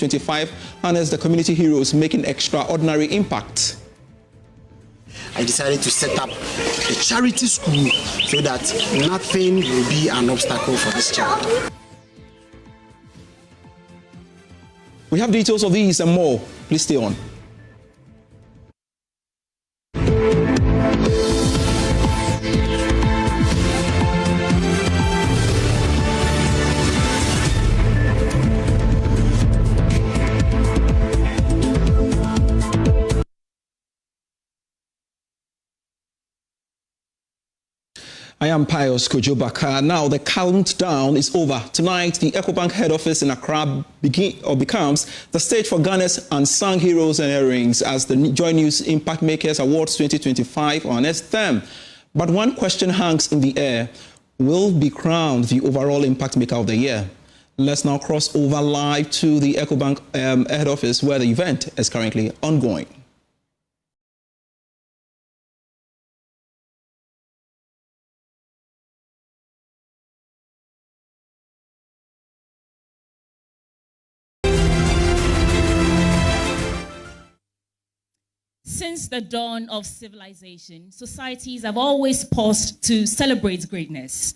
2025 honors the community heroes making extraordinary impact. I decided to set up a charity school so that nothing will be an obstacle for this child. We have details of these and more. Please stay on. I am Pius Kojobaka. Now the countdown is over. Tonight, the EcoBank head office in Accra becomes the stage for Ghana's unsung heroes and heroines as the JoyNews Impact Makers Awards 2025 honors them. But one question hangs in the air: will be crowned the overall Impact Maker of the Year? Let's now cross over live to the EcoBank head office where the event is currently ongoing. Since the dawn of civilization, societies have always paused to celebrate greatness.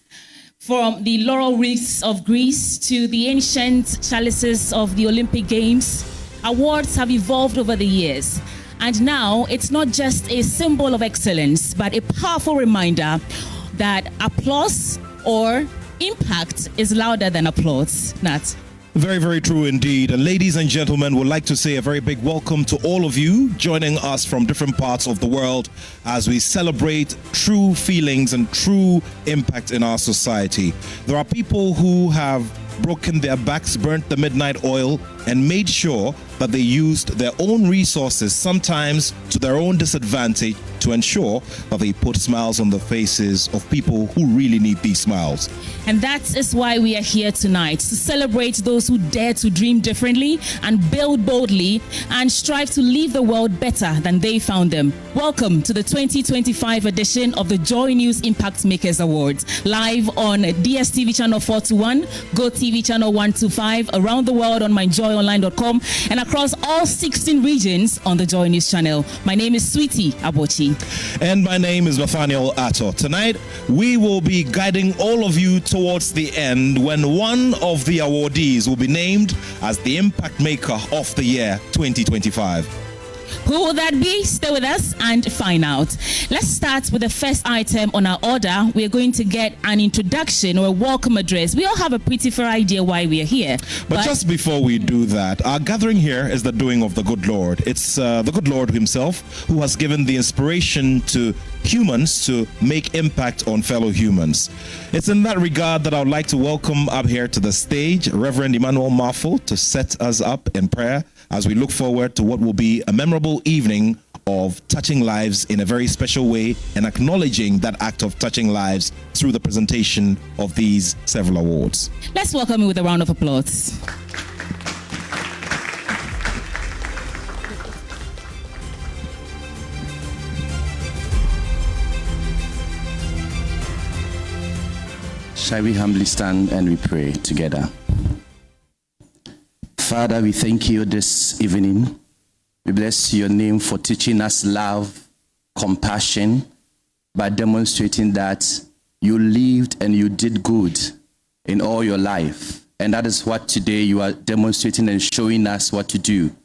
From the laurel wreaths of Greece to the ancient chalices of the Olympic Games, awards have evolved over the years. And now it's not just a symbol of excellence, but a powerful reminder that applause or impact is louder than applause. Nat. Very, very true indeed. And ladies and gentlemen, we'd like to say a very big welcome to all of you joining us from different parts of the world as we celebrate true feelings and true impact in our society. There are people who have broken their backs, burnt the midnight oil, and made sure that they used their own resources, sometimes to their own disadvantage, to ensure that they put smiles on the faces of people who really need these smiles. And that is why we are here tonight, to celebrate those who dare to dream differently and build boldly and strive to leave the world better than they found them. Welcome to the 2025 edition of the JoyNews Impact Makers Awards, live on DSTV channel 421, GoTV channel 125, around the world on myjoyonline.com, and across all 16 regions on the JoyNews channel. My name is Sweetie Abochi. And my name is Nathaniel Atto. Tonight, we will be guiding all of you towards the end when one of the awardees will be named as the Impact Maker of the Year 2025. Who will that be? Stay with us and find out. Let's start with the first item on our order. We are going to get an introduction or a welcome address. We all have a pretty fair idea why we are here. But just before we do that, our gathering here is the doing of the good Lord. It's the good Lord himself who has given the inspiration to humans to make impact on fellow humans. It's in that regard that I would like to welcome up here to the stage Reverend Emmanuel Marfo to set us up in prayer as we look forward to what will be a memorable evening of touching lives in a very special way and acknowledging that act of touching lives through the presentation of these several awards. Let's welcome him with a round of applause. Shall we humbly stand and we pray together? Father, we thank you this evening. We bless your name for teaching us love, compassion, by demonstrating that you lived and you did good in all your life. And that is what today you are demonstrating and showing us what to do.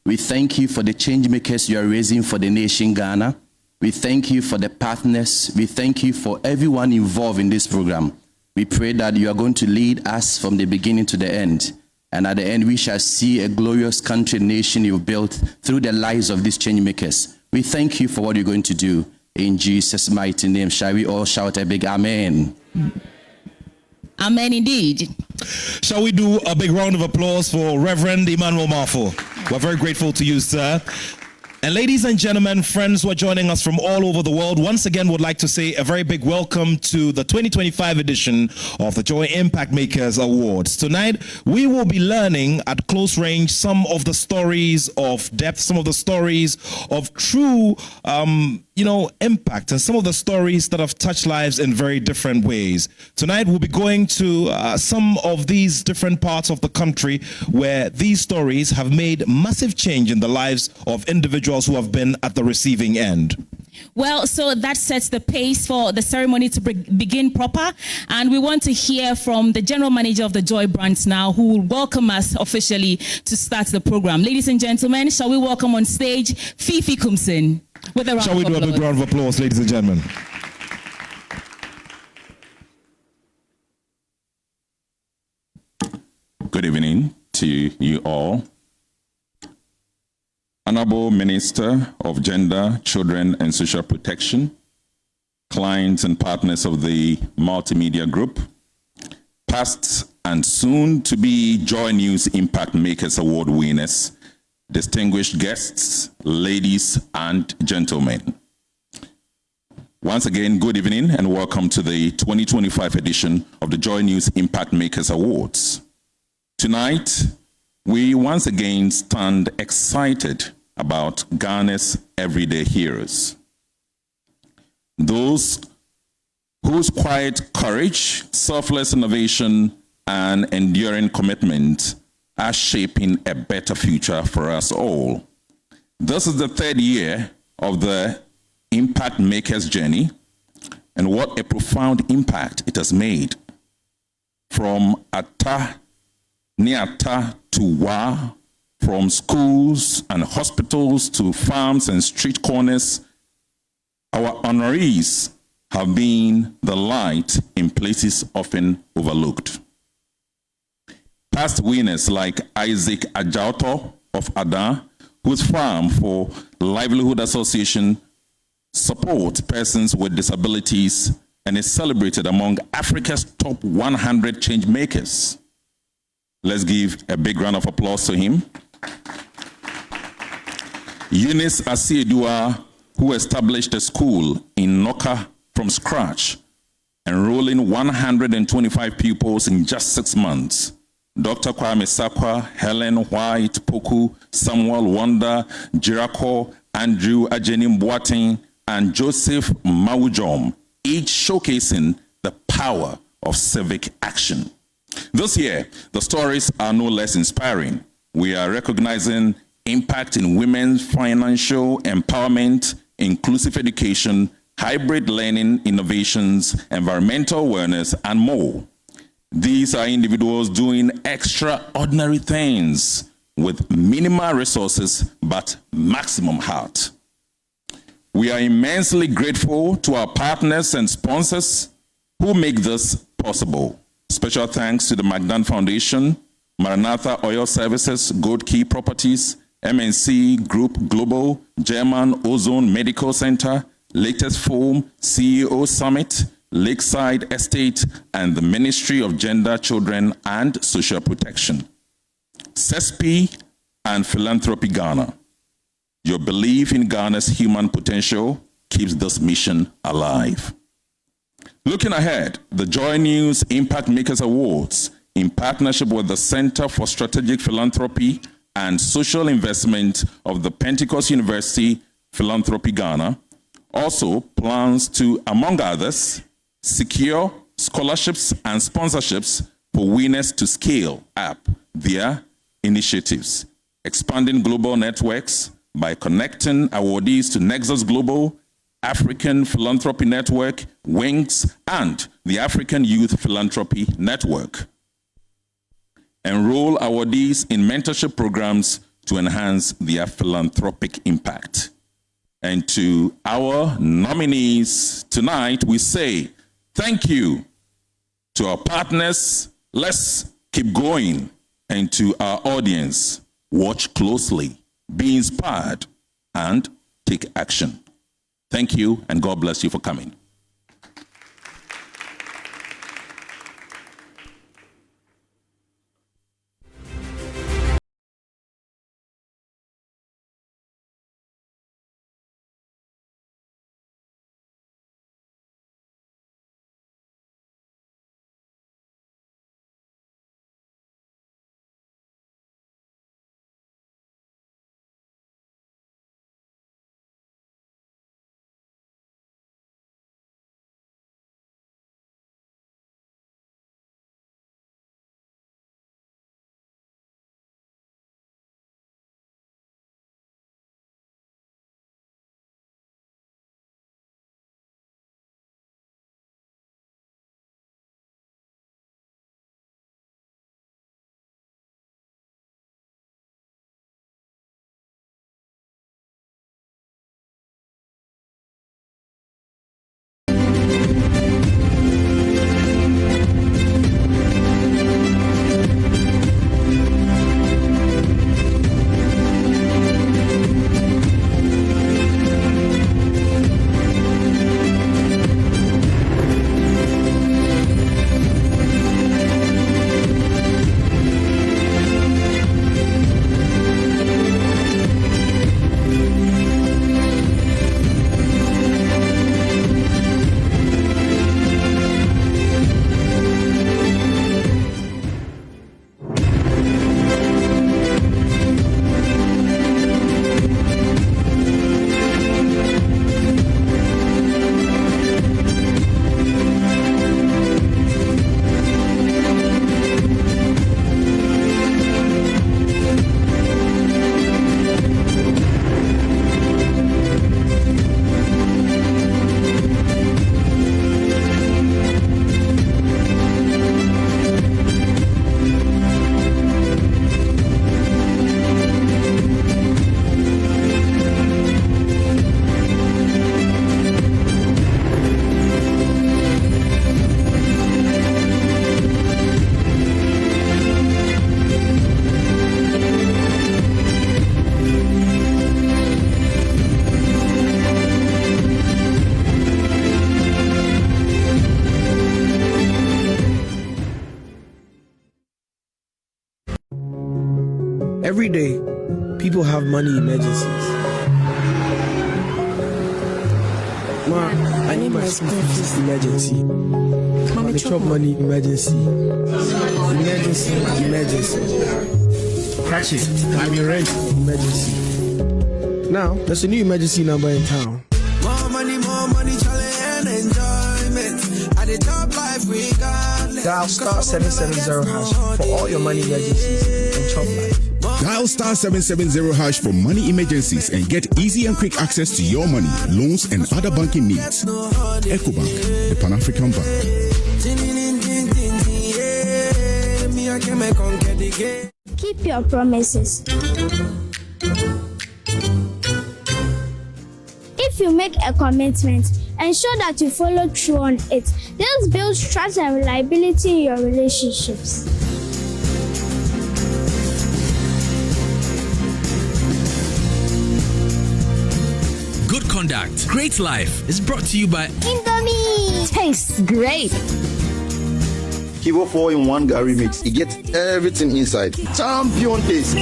We thank you for the change makers you are raising for the nation Ghana. We thank you for the partners. We thank you for everyone involved in this program. We pray that you are going to lead us from the beginning to the end. And at the end, we shall see a glorious country, nation you've built through the lives of these change makers. We thank you for what you're going to do. In Jesus' mighty name, shall we all shout a big amen? Amen indeed. Shall we do a big round of applause for Reverend Emmanuel Marfo? We're very grateful to you, sir. And ladies and gentlemen, friends who are joining us from all over the world, once again would like to say a very big welcome to the 2025 edition of the Joy Impact Makers Awards. Tonight, we will be learning at close range some of the stories of depth, some of the stories of true impact and some of the stories that have touched lives in very different ways. Tonight, we'll be going to some of these different parts of the country where these stories have made massive change in the lives of individuals who have been at the receiving end. Well, so that sets the pace for the ceremony to begin proper. And we want to hear from the general manager of the Joy branch now, who will welcome us officially to start the program. Ladies and gentlemen, shall we welcome on stage Fifi Kumsin with a round Shall we do a big round of applause, ladies and gentlemen? Good evening to you all. Honorable Minister of Gender, Children and Social Protection, clients and partners of the Multimedia Group, past and soon to be JoyNews Impact Makers Award winners, distinguished guests, ladies and gentlemen. Once again, good evening and welcome to the 2025 edition of the JoyNews Impact Makers Awards. Tonight, we once again stand excited about Ghana's everyday heroes. Those whose quiet courage, selfless innovation, and enduring commitment are shaping a better future for us all. This is the third year of the Impact Makers journey, and what a profound impact it has made. From Ata, Niata to Wa, from schools and hospitals to farms and street corners, our honorees have been the light in places often overlooked. Past winners like Isaac Ajauto of Ada, whose farm for Livelihood Association supports persons with disabilities and is celebrated among Africa's top 100 changemakers. Let's give a big round of applause to him. Eunice Asiedua, who established a school in Noka from scratch, enrolling 125 pupils in just 6 months. Dr. Kwame Sakwa, Helen White, Poku, Samuel Wanda, Jirako, Andrew Ajenim Boateng, and Joseph Mawujom, each showcasing the power of civic action. This year, the stories are no less inspiring. We are recognizing impact in women's financial empowerment, inclusive education, hybrid learning, innovations, environmental awareness, and more. These are individuals doing extraordinary things with minimal resources but maximum heart. We are immensely grateful to our partners and sponsors who make this possible. Special thanks to the Magdan Foundation, Maranatha Oil Services, Gold Key Properties, MNC Group Global, German Ozone Medical Center, Latest Foam, CEO Summit, Lakeside Estate, and the Ministry of Gender, Children, and Social Protection. CESP and Philanthropy Ghana. Your belief in Ghana's human potential keeps this mission alive. Looking ahead, the JoyNews Impact Makers Awards, in partnership with the Center for Strategic Philanthropy and Social Investment of the Pentecost University Philanthropy Ghana, also plans to, among others, secure scholarships and sponsorships for winners to scale up their initiatives, expanding global networks by connecting awardees to Nexus Global, African Philanthropy Network, WINGS, and the African Youth Philanthropy Network. Enroll awardees in mentorship programs to enhance their philanthropic impact. And to our nominees tonight, we say thank you. To our partners, let's keep going. And to our audience, watch closely, be inspired, and take action. Thank you, and God bless you for coming. Every day, people have money emergencies. Ma, I need my school fees emergency. Mommy, chop money emergency. Emergency. Catch it. I'm in rent emergency. Now, there's a new emergency number in town. More money, challenge and enjoyment. At the top life we got. Dial star 770 hash for all your money emergencies and chop life. Dial star 770 hash for money emergencies and get easy and quick access to your money, loans, and other banking needs. EcoBank, the Pan-African Bank. Keep your promises. If you make a commitment, ensure that you follow through on it. This builds trust and reliability in your relationships. Good Conduct, Great Life is brought to you by Indomie. Tastes great. Kivo 4-in-1 Gary Mix. It gets everything inside. Champion taste.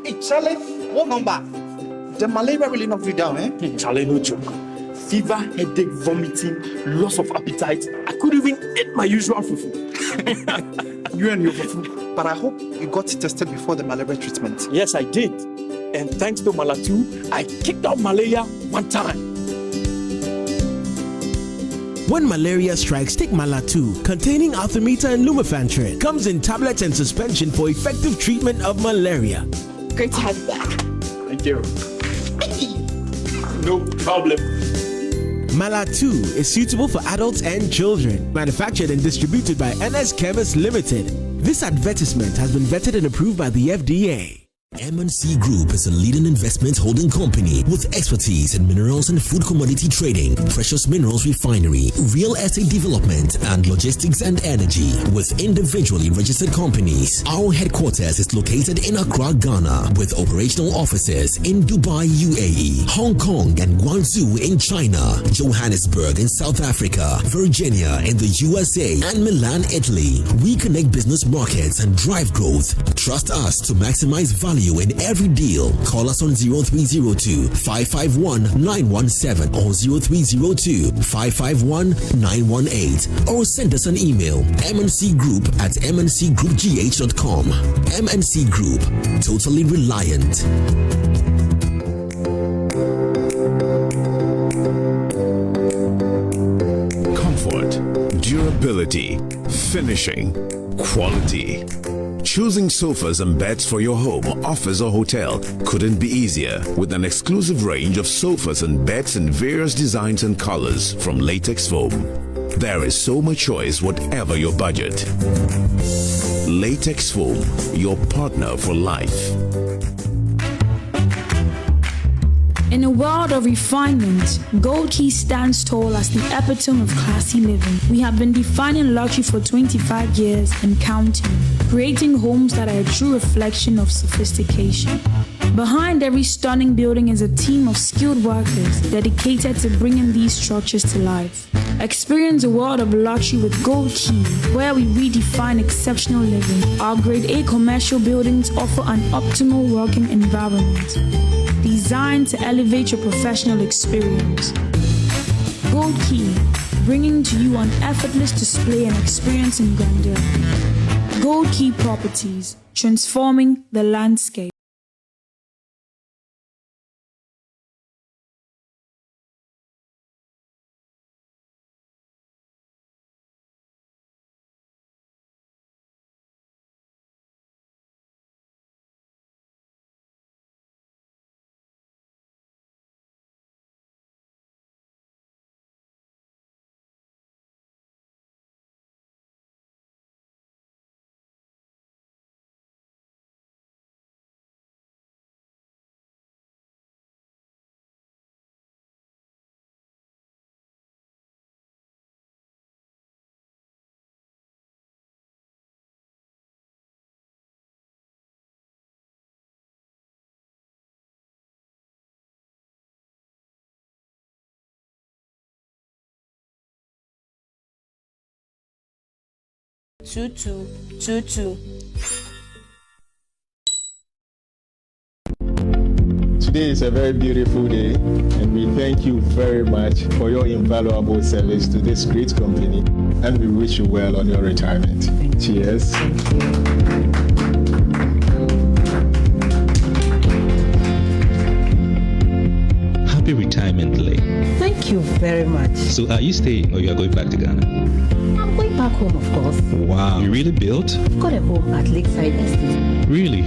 Hey, Charlie, what number? The malaria really knocked you down, eh? Charlie, no joke. Fever, headache, vomiting, loss of appetite. I couldn't even eat my usual fufu. You and your fufu. But I hope you got tested before the malaria treatment. Yes, I did. And thanks to Malatu, I kicked out malaria one time. When malaria strikes, take Malatu, containing artemether and lumefantrine. Comes in tablets and suspension for effective treatment of malaria. Great to have you back. Thank you. No problem. Malatu is suitable for adults and children. Manufactured and distributed by NS Chemist Limited. This advertisement has been vetted and approved by the FDA. M&C Group is a leading investment holding company with expertise in minerals and food commodity trading, precious minerals refinery, real estate development, and logistics and energy with individually registered companies. Our headquarters is located in Accra, Ghana, with operational offices in Dubai, UAE, Hong Kong, and Guangzhou in China, Johannesburg in South Africa, Virginia in the USA, and Milan, Italy. We connect business markets and drive growth. Trust us to maximize value in every deal. Call us on 0302-551-917 or 0302-551-918 or send us an email mncgroup@mncgroupgh.com. MNC Group, totally reliant. Comfort, durability, finishing, quality. Choosing sofas and beds for your home, office, or hotel couldn't be easier with an exclusive range of sofas and beds in various designs and colors from latex foam. There is so much choice, whatever your budget. Latex foam, your partner for life. In a world of refinement, Gold Key stands tall as the epitome of classy living. We have been defining luxury for 25 years and counting, creating homes that are a true reflection of sophistication. Behind every stunning building is a team of skilled workers dedicated to bringing these structures to life. Experience a world of luxury with Gold Key, where we redefine exceptional living. Our Grade A commercial buildings offer an optimal working environment, designed to elevate your professional experience. Gold Key, bringing to you an effortless display and experience in grandeur. Gold Key Properties, transforming the landscape. 2222. Today is a very beautiful day, and we thank you very much for your invaluable service to this great company, and we wish you well on your retirement. Cheers. Happy retirement, Lay. Thank you very much. So are you staying or you are going back to Ghana? I'm going back home, of course. Wow. You really built? I've got a home at Lakeside Estate. Really?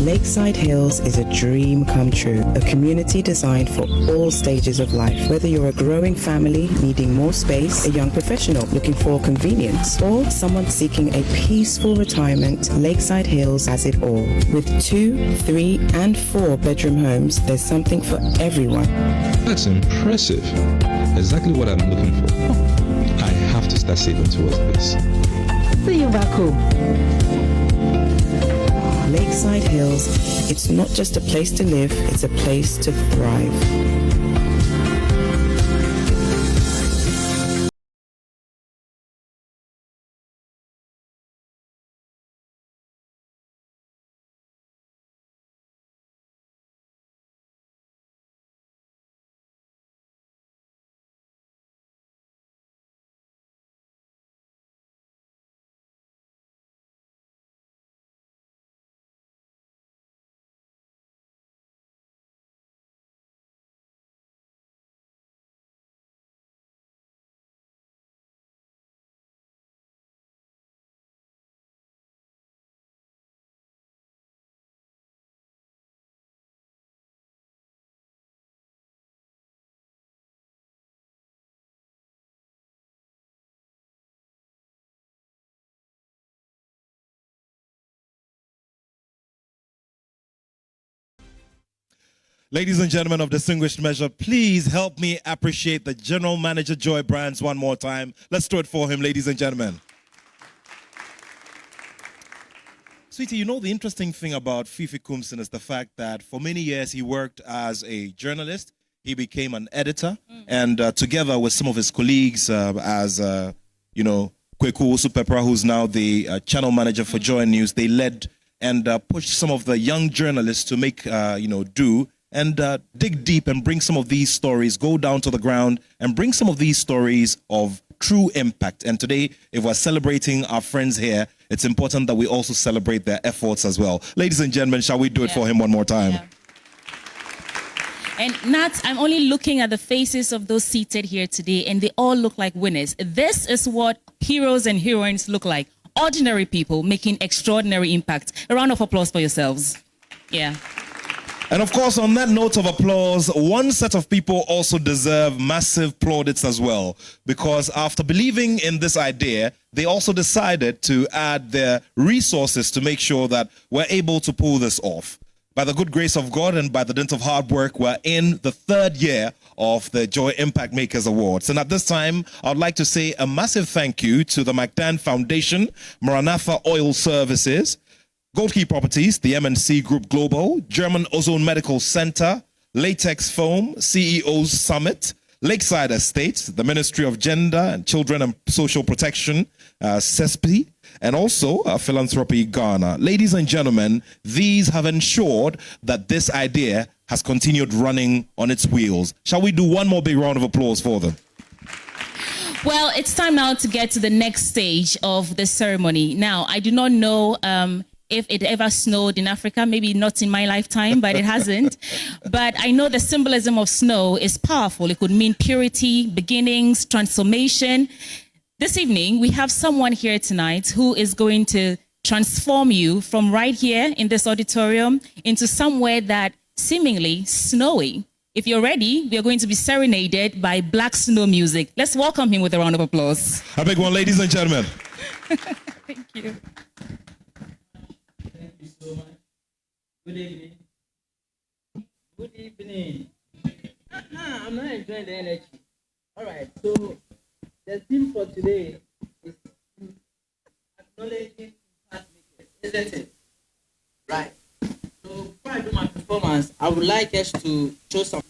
Lakeside Hills is a dream come true, a community designed for all stages of life. Whether you're a growing family needing more space, a young professional looking for convenience, or someone seeking a peaceful retirement, Lakeside Hills has it all. With 2, 3, and 4 bedroom homes, there's something for everyone. That's impressive. Exactly what I'm looking for. I have to start saving towards this. See you back home. Lakeside Hills, it's not just a place to live, it's a place to thrive. Ladies and gentlemen of distinguished measure, please help me appreciate the General Manager, Joy Brands, one more time. Let's do it for him, ladies and gentlemen. Sweetie, you know the interesting thing about Fifi Kumsin is the fact that for many years he worked as a journalist. He became an editor, and together with some of his colleagues as, you know, Kweku Supepra, who's now the channel manager for JoyNews, they led and pushed some of the young journalists to make, you know, do and dig deep and bring some of these stories, go down to the ground and bring some of these stories of true impact. And today, if we're celebrating our friends here, it's important that we also celebrate their efforts as well. Ladies and gentlemen, shall we do it for him one more time? Yeah. And Nat, I'm only looking at the faces of those seated here today, and they all look like winners. This is what heroes and heroines look like. Ordinary people making extraordinary impact. A round of applause for yourselves. Yeah. And of course, on that note of applause, one set of people also deserve massive plaudits as well, because after believing in this idea, they also decided to add their resources to make sure that we're able to pull this off. By the good grace of God and by the dint of hard work, we're in the 3rd year of the Joy Impact Makers Awards. And at this time, I'd like to say a massive thank you to the McDan Foundation, Maranatha Oil Services, Gold Key Properties, the MNC Group Global, German Ozone Medical Center, Latex Foam, CEOs Summit, Lakeside Estates, the Ministry of Gender and Children and Social Protection, CESPI, and also Philanthropy Ghana. Ladies and gentlemen, these have ensured that this idea has continued running on its wheels. Shall we do one more big round of applause for them? Well, it's time now to get to the next stage of the ceremony. Now, I do not know if it ever snowed in Africa, maybe not in my lifetime, but it hasn't. But I know the symbolism of snow is powerful. It could mean purity, beginnings, transformation. This evening, we have someone here tonight who is going to transform you from right here in this auditorium into somewhere that seemingly snowy. If you're ready, we are going to be serenaded by black snow music. Let's welcome him with a round of applause. A big one, ladies and gentlemen. Thank you. Thank you so much. Good evening. Good evening. I'm not enjoying the energy. All right, so the theme for today is acknowledging impact makers, isn't it? Right. So before I do my performance, I would like us to show some.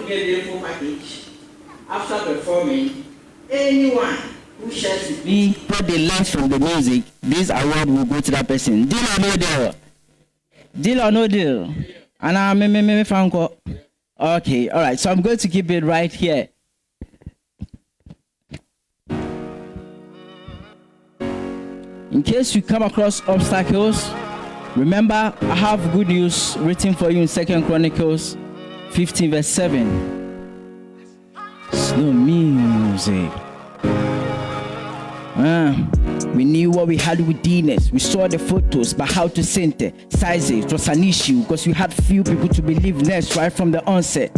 get the full package. After performing, anyone who shares with me put the lines from the music, this award will go to that person. Deal or no deal? Deal or no deal? And I'm Franco. Okay, all right. So I'm going to keep it right here. In case you come across obstacles, remember I have good news written for you in 2 Chronicles 15 verse 7. Slow music. We knew what we had within us. We saw the photos, but how to synthesize it was an issue because we had few people to believe next right from the onset.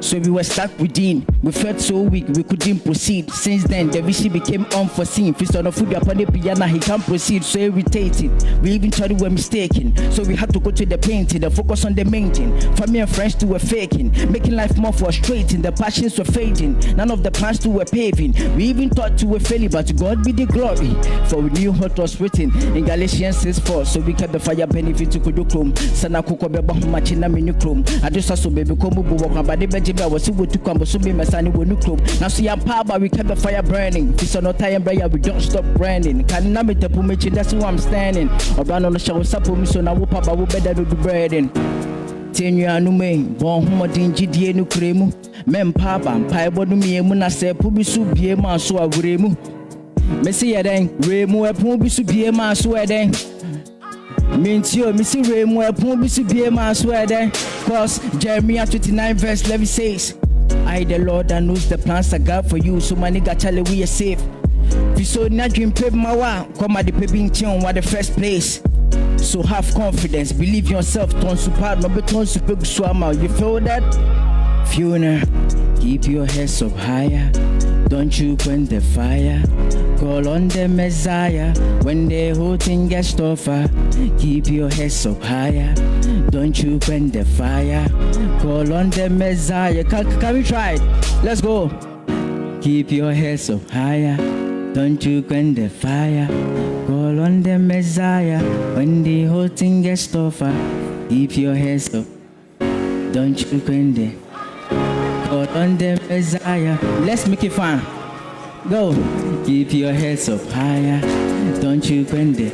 So we were stuck within. We felt so weak, we couldn't proceed. Since then, the vision became unforeseen. Fist on the food upon the piano, he can't proceed. So irritated. We even thought we were mistaken. So we had to go to the painting, the focus on the main thing. Family and friends too were faking, making life more frustrating. The passions were fading. None of the plans too were paving. We even thought we were failing, but to God be the glory. For we knew what was written in Galatians 6:4. So we kept the fire benefit to Kudukrum. Sana Kukobeba Machina Minicrum. I just saw baby Kombu but the I was able to come, but so be my son will new club. Now see I'm power, but we kept the fire burning. If it's not time, we don't stop branding. Can not make the pumichi, that's who I'm standing. Or run on the show, support so now we'll pop, I will better do the breading. 10 years no me, born homo dingy die no cremu. Men papa, pie bonu me, muna se pubisu be man so a remu. Messi then, remu a pubisu be man so a then. Mintio, Missy Remo, a pubisu be man so a then. Cause Jeremiah 29 verse 11 says, I the Lord that knows the plans I got for you, so my nigga tell we are safe. If you so not dream pay my wa, come at the paving tune what the first place. So have confidence, believe yourself, turn super, no be turn super swammer. You feel that? Fiona, keep your heads up higher. Don't you quench the fire. Call on the Messiah when the whole thing gets tougher. Keep your heads up higher. Don't you quench the fire. Call on the Messiah. Can we try it? Let's go. Keep your heads up higher. Don't you quench the fire. Call on the Messiah when the whole thing gets tougher. Keep your heads up. Don't you quench the call on the Messiah. Let's make it fun. Go. Keep your heads up higher. Don't you quench the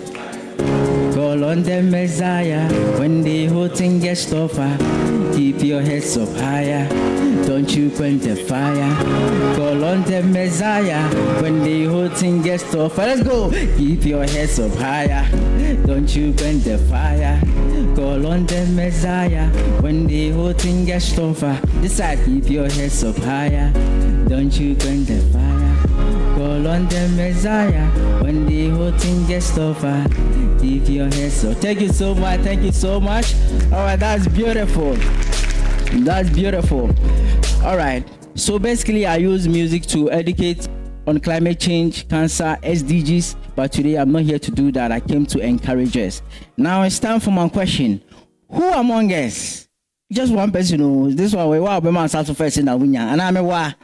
call on the Messiah when the whole thing gets tougher. Keep your heads up higher. Don't you quench the fire. Call on the Messiah when the whole thing gets tougher. Let's go. Keep your heads up higher. Don't you quench the fire. Call on the Messiah when the whole thing gets tougher. This side, keep your heads up higher. Don't you quench the fire. Call on the Messiah when the whole thing gets tougher. Keep your heads up. Thank you so much. Thank you so much. All right, that's beautiful. That's beautiful. All right. So basically, I use music to educate on climate change, cancer, SDGs. But today, I'm not here to do that. I came to encourage us. Now it's time for my question. Who among us? Just one person knows. This one, wow, be man start to first in the winner. And I'm a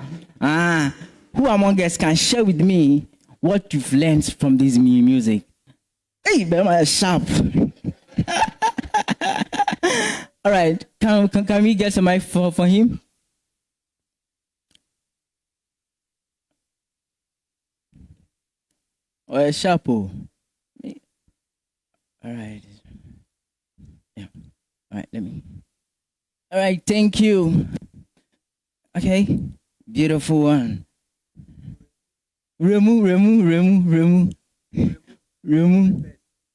who among us can share with me what you've learned from this music? Hey, be man sharp. All right. Can we get a mic for him? Or a sharp. All right. Yeah. All right. All right. Thank you. Okay. Beautiful one. Remu.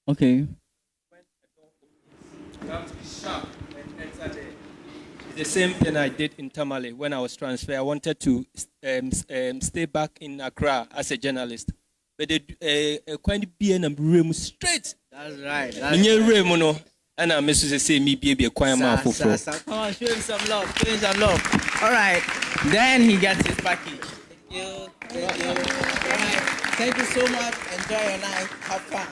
Okay. It's the same thing I did in Tamale when I was transferred. I wanted to stay back in Accra as a journalist. But they quite be in a room straight. That's right. In your room, no. And I'm supposed to say me be a quiet man for. Come on, show him some love. Show him some love. All right. Then he gets his package. Thank you. Thank you. All right. Thank you so much. Enjoy your night. Have fun.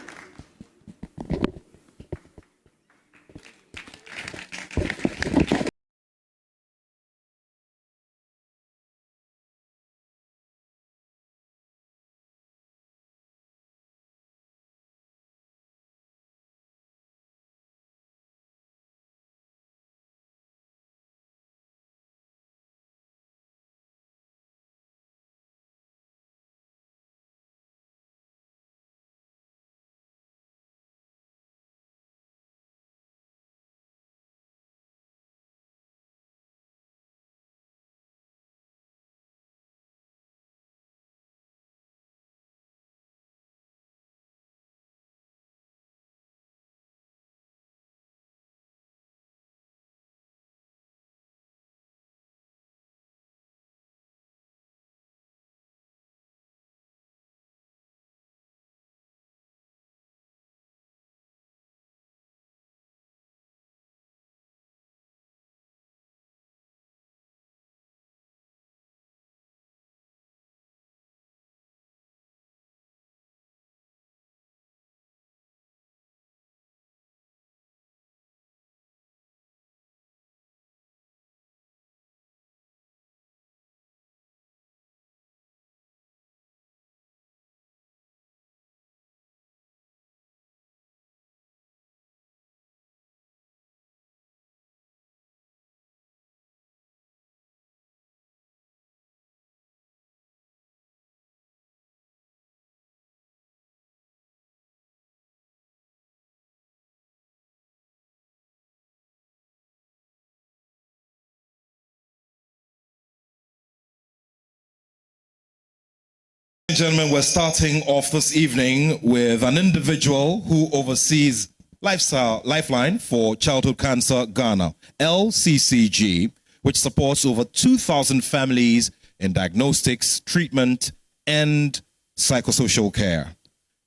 Gentlemen, we're starting off this evening with an individual who oversees Lifeline for Childhood Cancer Ghana, LCCG, which supports over 2,000 families in diagnostics, treatment, and psychosocial care.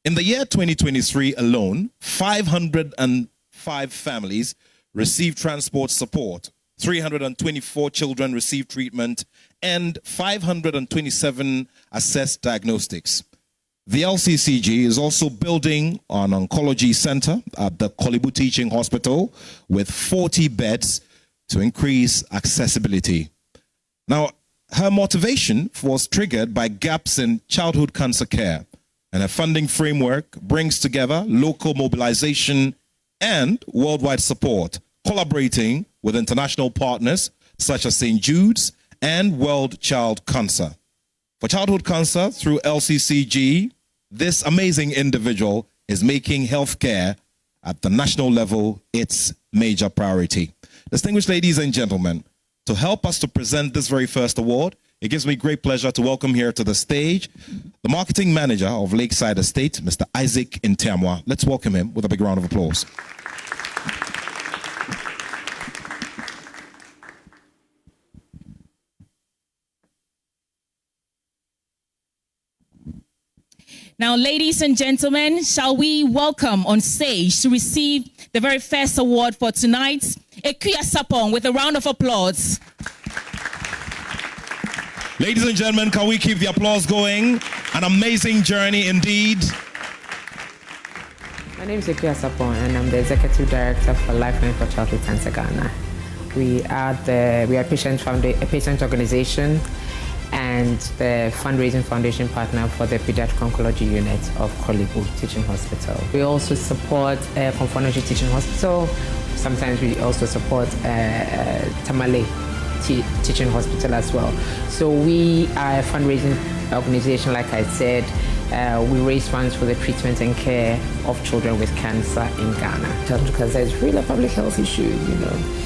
In the year 2023 alone, 505 families received transport support, 324 children received treatment, and 527 assessed diagnostics. The LCCG is also building an oncology center at the Korle Bu Teaching Hospital with 40 beds to increase accessibility. Now, her motivation was triggered by gaps in childhood cancer care, and her funding framework brings together local mobilization and worldwide support, collaborating with international partners such as St. Jude's and World Child Cancer. For childhood cancer through LCCG, this amazing individual is making healthcare at the national level its major priority. Distinguished ladies and gentlemen, to help us to present this very first award, it gives me great pleasure to welcome here to the stage the marketing manager of Lakeside Estate, Mr. Isaac Ntiamwa. Let's welcome him with a big round of applause. Now, ladies and gentlemen, shall we welcome on stage to receive the very first award for tonight, Ekuya Sapong, with a round of applause. Ladies and gentlemen, can we keep the applause going? An amazing journey indeed. My name is Ekuya Sapong, and I'm the Executive Director for Lifeline for Childhood Cancer Ghana. We are a patient organization and the fundraising foundation partner for the Pediatric Oncology Unit of Korle Bu Teaching Hospital. We also support Konfonoji Teaching Hospital. Sometimes we also support Tamale Teaching Hospital as well. So we are a fundraising organization, like I said. We raise funds for the treatment and care of children with cancer in Ghana. Childhood cancer is really a public health issue, you know.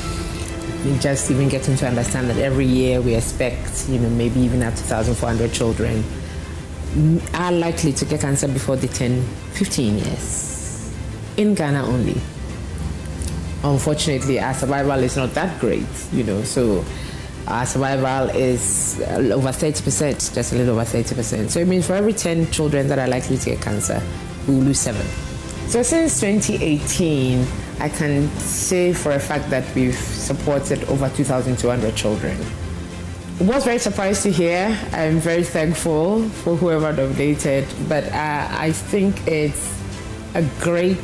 We just even getting to understand that every year we expect, maybe even up to 1,400 children are likely to get cancer before they turn 15 years. In Ghana only. Unfortunately, our survival is not that great, so our survival is over 30%, just a little over 30%. So it means for every 10 children that are likely to get cancer, we will lose 7. So since 2018, I can say for a fact that we've supported over 2,200 children. I was very surprised to hear. I'm very thankful for whoever donated, but I think it's a great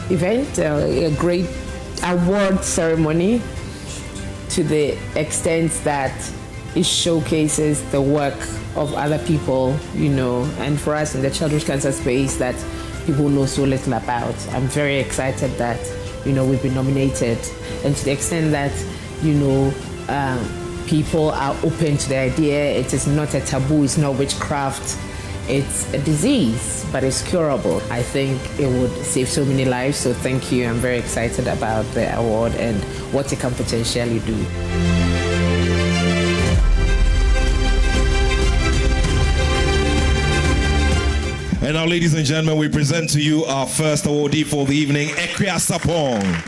event, a great award ceremony to the extent that it showcases the work of other people, and for us in the childhood cancer space that people know so little about. I'm very excited that, we've been nominated, and to the extent that, people are open to the idea. It is not a taboo, it's not witchcraft, it's a disease, but it's curable. I think it would save so many lives, so thank you. I'm very excited about the award and what it can potentially do. And now, ladies and gentlemen, we present to you our first awardee for the evening, Ekuya Sapong.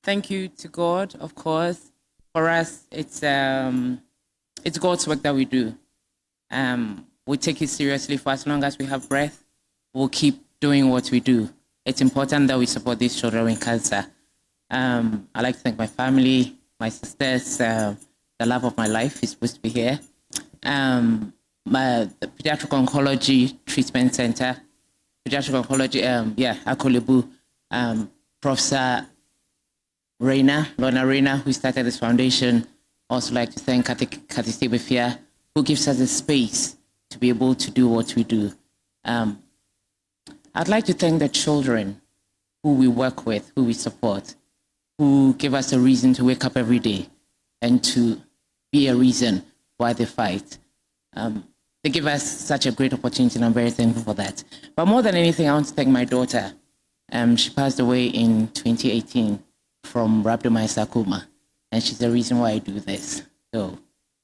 Thank you to God, of course. For us, it's God's work that we do. We take it seriously. For as long as we have breath, we'll keep doing what we do. It's important that we support these children with cancer. I'd like to thank my family, my sisters, the love of my life is supposed to be here. The Pediatric Oncology Treatment Center, Pediatric Oncology, at Korle Bu, Professor Lorna Reina, who started this foundation. Also like to thank Kati Sebefia, who gives us the space to be able to do what we do. I'd like to thank the children who we work with, who we support, who give us a reason to wake up every day and to be a reason why they fight. They give us such a great opportunity, and I'm very thankful for that. But more than anything, I want to thank my daughter. She passed away in 2018 from rhabdomyosarcoma, and she's the reason why I do this. So,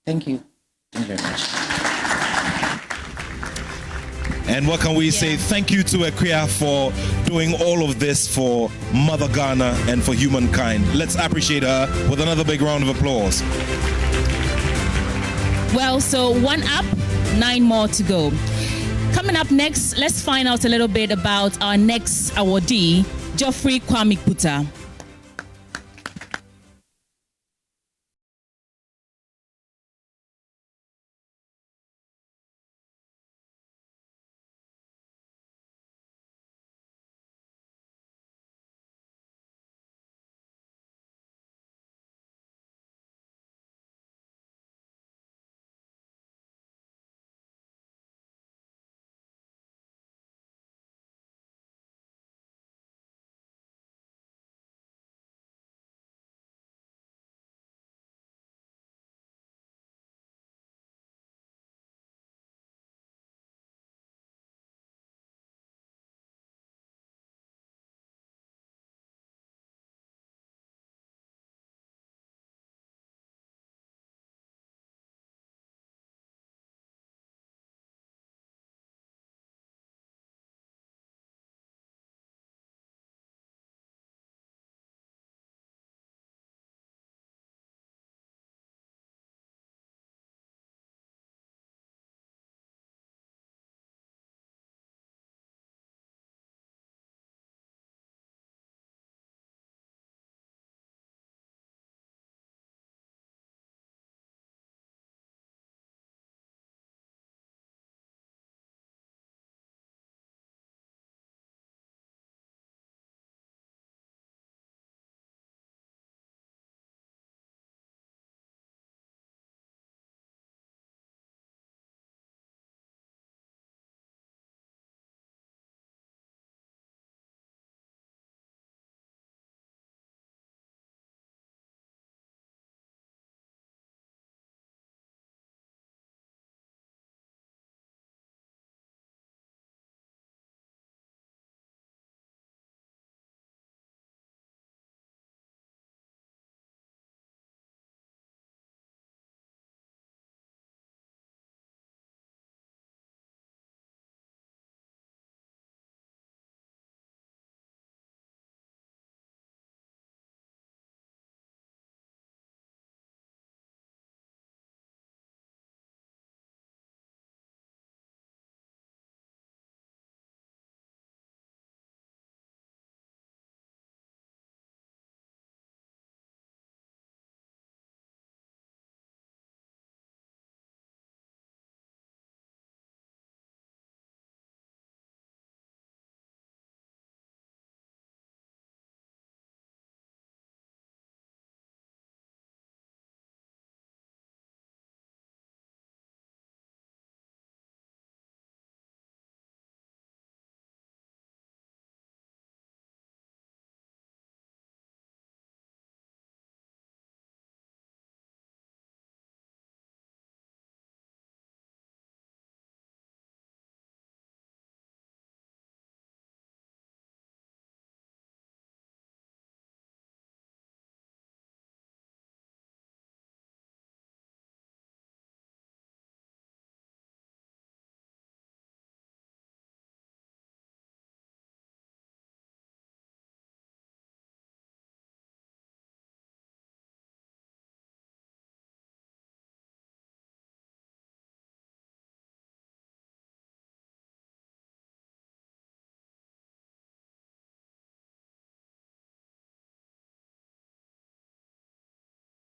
thank you. Thank you very much. And what can we say? Thank you to Akria for doing all of this for Mother Ghana and for humankind. Let's appreciate her with another big round of applause. Well, so 1 up, 9 more to go. Coming up next, let's find out a little bit about our next awardee, Geoffrey Kwame Puta.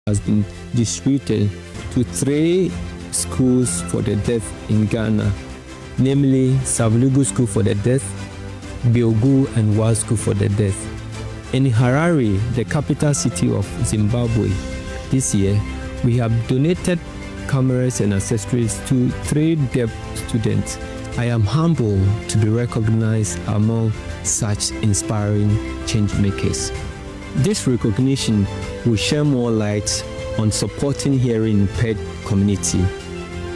Has been distributed to 3 schools for the deaf in Ghana, namely Savlugu School for the Deaf, Biogu and Wa School for the Deaf. In Harare, the capital city of Zimbabwe, this year we have donated cameras and accessories to 3 deaf students I am humbled to be recognized among such inspiring change makers. This recognition will share more light on supporting hearing impaired community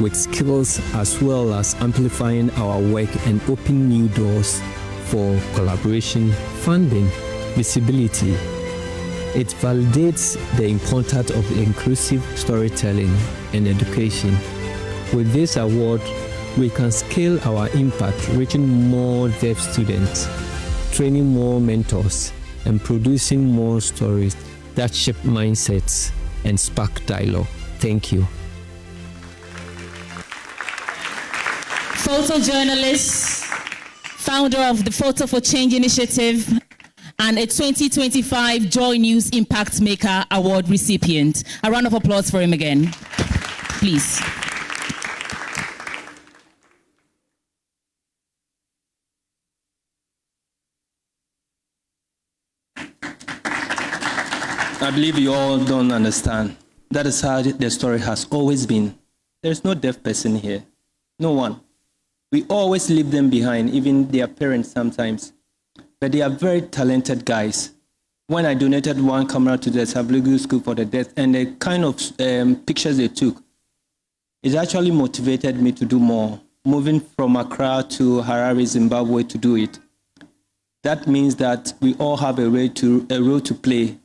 with skills as well as amplifying our work and opening new doors for collaboration, funding, visibility. It validates the importance of inclusive storytelling and education. With this award, we can scale our impact, reaching more deaf students, training more mentors, and producing more stories that shape mindsets and spark dialogue. Thank you. Photojournalist, founder of the Photo for Change initiative, and a 2025 JoyNews Impact Maker Award recipient. A round of applause for him again, please. I believe you all don't understand. That is how the story has always been. There's no deaf person here. No one. We always leave them behind, even their parents sometimes. But they are very talented guys. When I donated one camera to the Savlugu School for the Deaf, and the kind of pictures they took, it actually motivated me to do more, moving from Accra to Harare, Zimbabwe to do it. That means that we all have a role to play.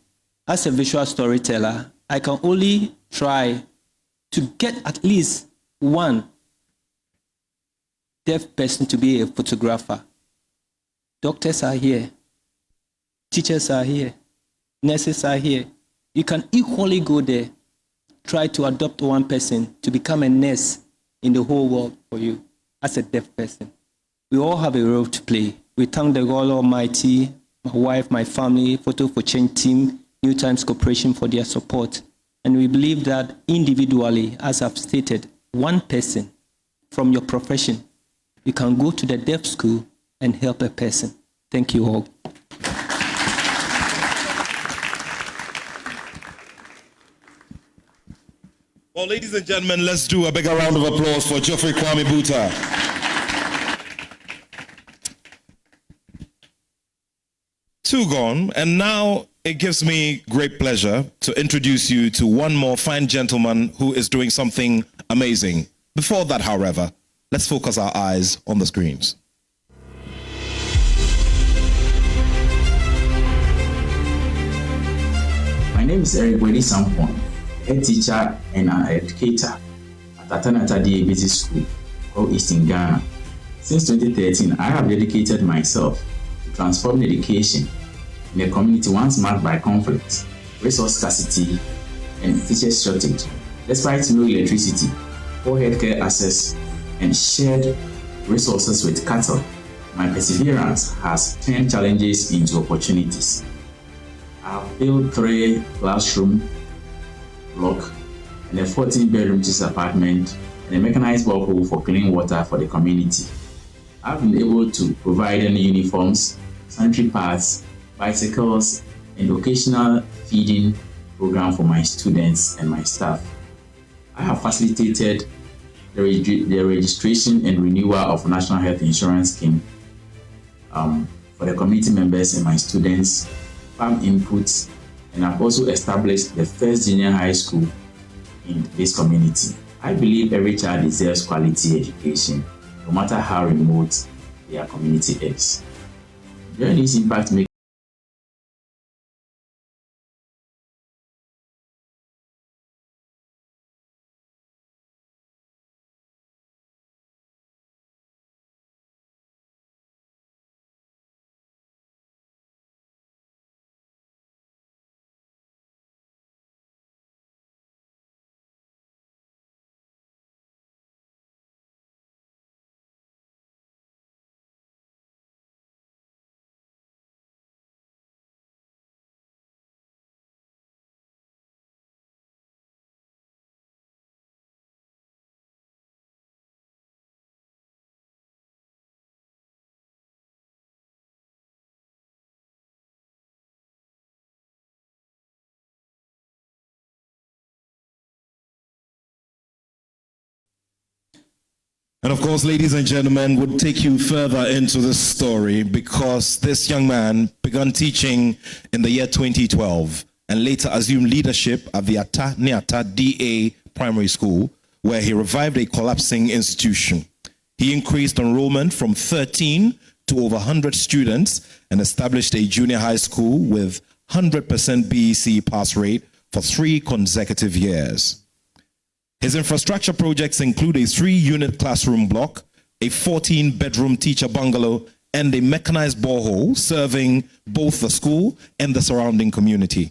As a visual storyteller, I can only try to get at least one deaf person to be a photographer. Doctors are here. Teachers are here. Nurses are here. You can equally go there. Try to adopt one person to become a nurse in the whole world for you as a deaf person. We all have a role to play. We thank the God Almighty, my wife, my family, Photo for Change team, New Times Corporation for their support. And we believe that individually, as I've stated, one person from your profession, you can go to the deaf school and help a person. Thank you all. Well, ladies and gentlemen, let's do a bigger round of applause for Geoffrey Kwame Buta. Two gone, and now it gives me great pleasure to introduce you to one more fine gentleman who is doing something amazing. Before that, however, let's focus our eyes on the screens. My name is Eric Wedi Sampon, head teacher and an educator at Atanata Basic School, called Eastern Ghana. Since 2013, I have dedicated myself to transform education in a community once marked by conflict, resource scarcity, and teacher shortage. Despite low electricity, poor healthcare access, and shared resources with cattle, my perseverance has turned challenges into opportunities. I have built 3 classroom block and a 14-bedroom teacher's apartment and a mechanized borehole for clean water for the community. I've been able to provide any uniforms, sanitary pads, bicycles, and occasional feeding program for my students and my staff. I have facilitated the registration and renewal of National Health Insurance Scheme for the community members and my students, farm inputs, and I've also established the first junior high school in this community. I believe every child deserves quality education, no matter how remote their community is. JoyNews Impact Makers And of course, ladies and gentlemen, we'll take you further into this story because this young man began teaching in the year 2012 and later assumed leadership at the Ata Niata DA Primary School, where he revived a collapsing institution. He increased enrollment from 13 to over 100 students and established a junior high school with 100% BEC pass rate for 3 consecutive years. His infrastructure projects include a 3-unit classroom block, a 14-bedroom teacher bungalow, and a mechanized borehole serving both the school and the surrounding community.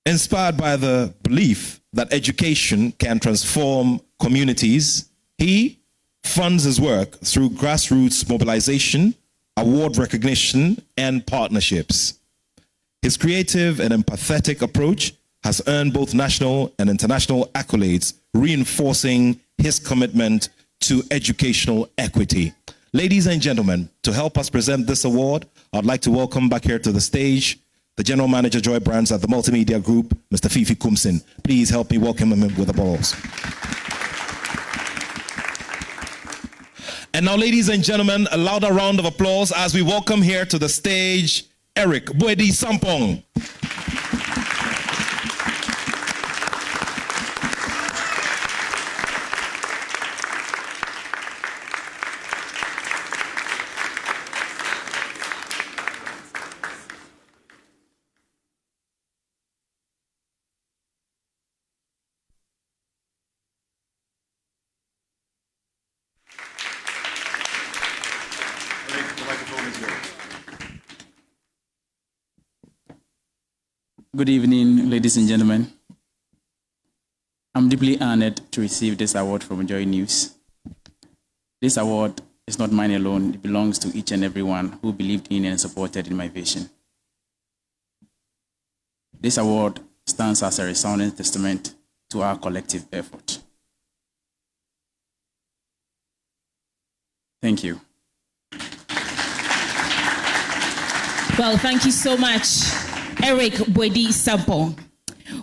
Inspired by the belief that education can transform communities, he funds his work through grassroots mobilization, award recognition, and partnerships. His creative and empathetic approach has earned both national and international accolades, reinforcing his commitment to educational equity. Ladies and gentlemen, to help us present this award, I'd like to welcome back here to the stage the General Manager, Joy Brands at the Multimedia Group, Mr. Fifi Kumsin. Please help me welcome him with applause. And now, ladies and gentlemen, a louder round of applause as we welcome here to the stage Eric Boedi Sampong. Good evening, ladies and gentlemen. I'm deeply honored to receive this award from Joy News. This award is not mine alone. It belongs to each and everyone who believed in and supported in my vision. This award stands as a resounding testament to our collective effort. Thank you. Well, thank you so much, Eric Boedi Sampong.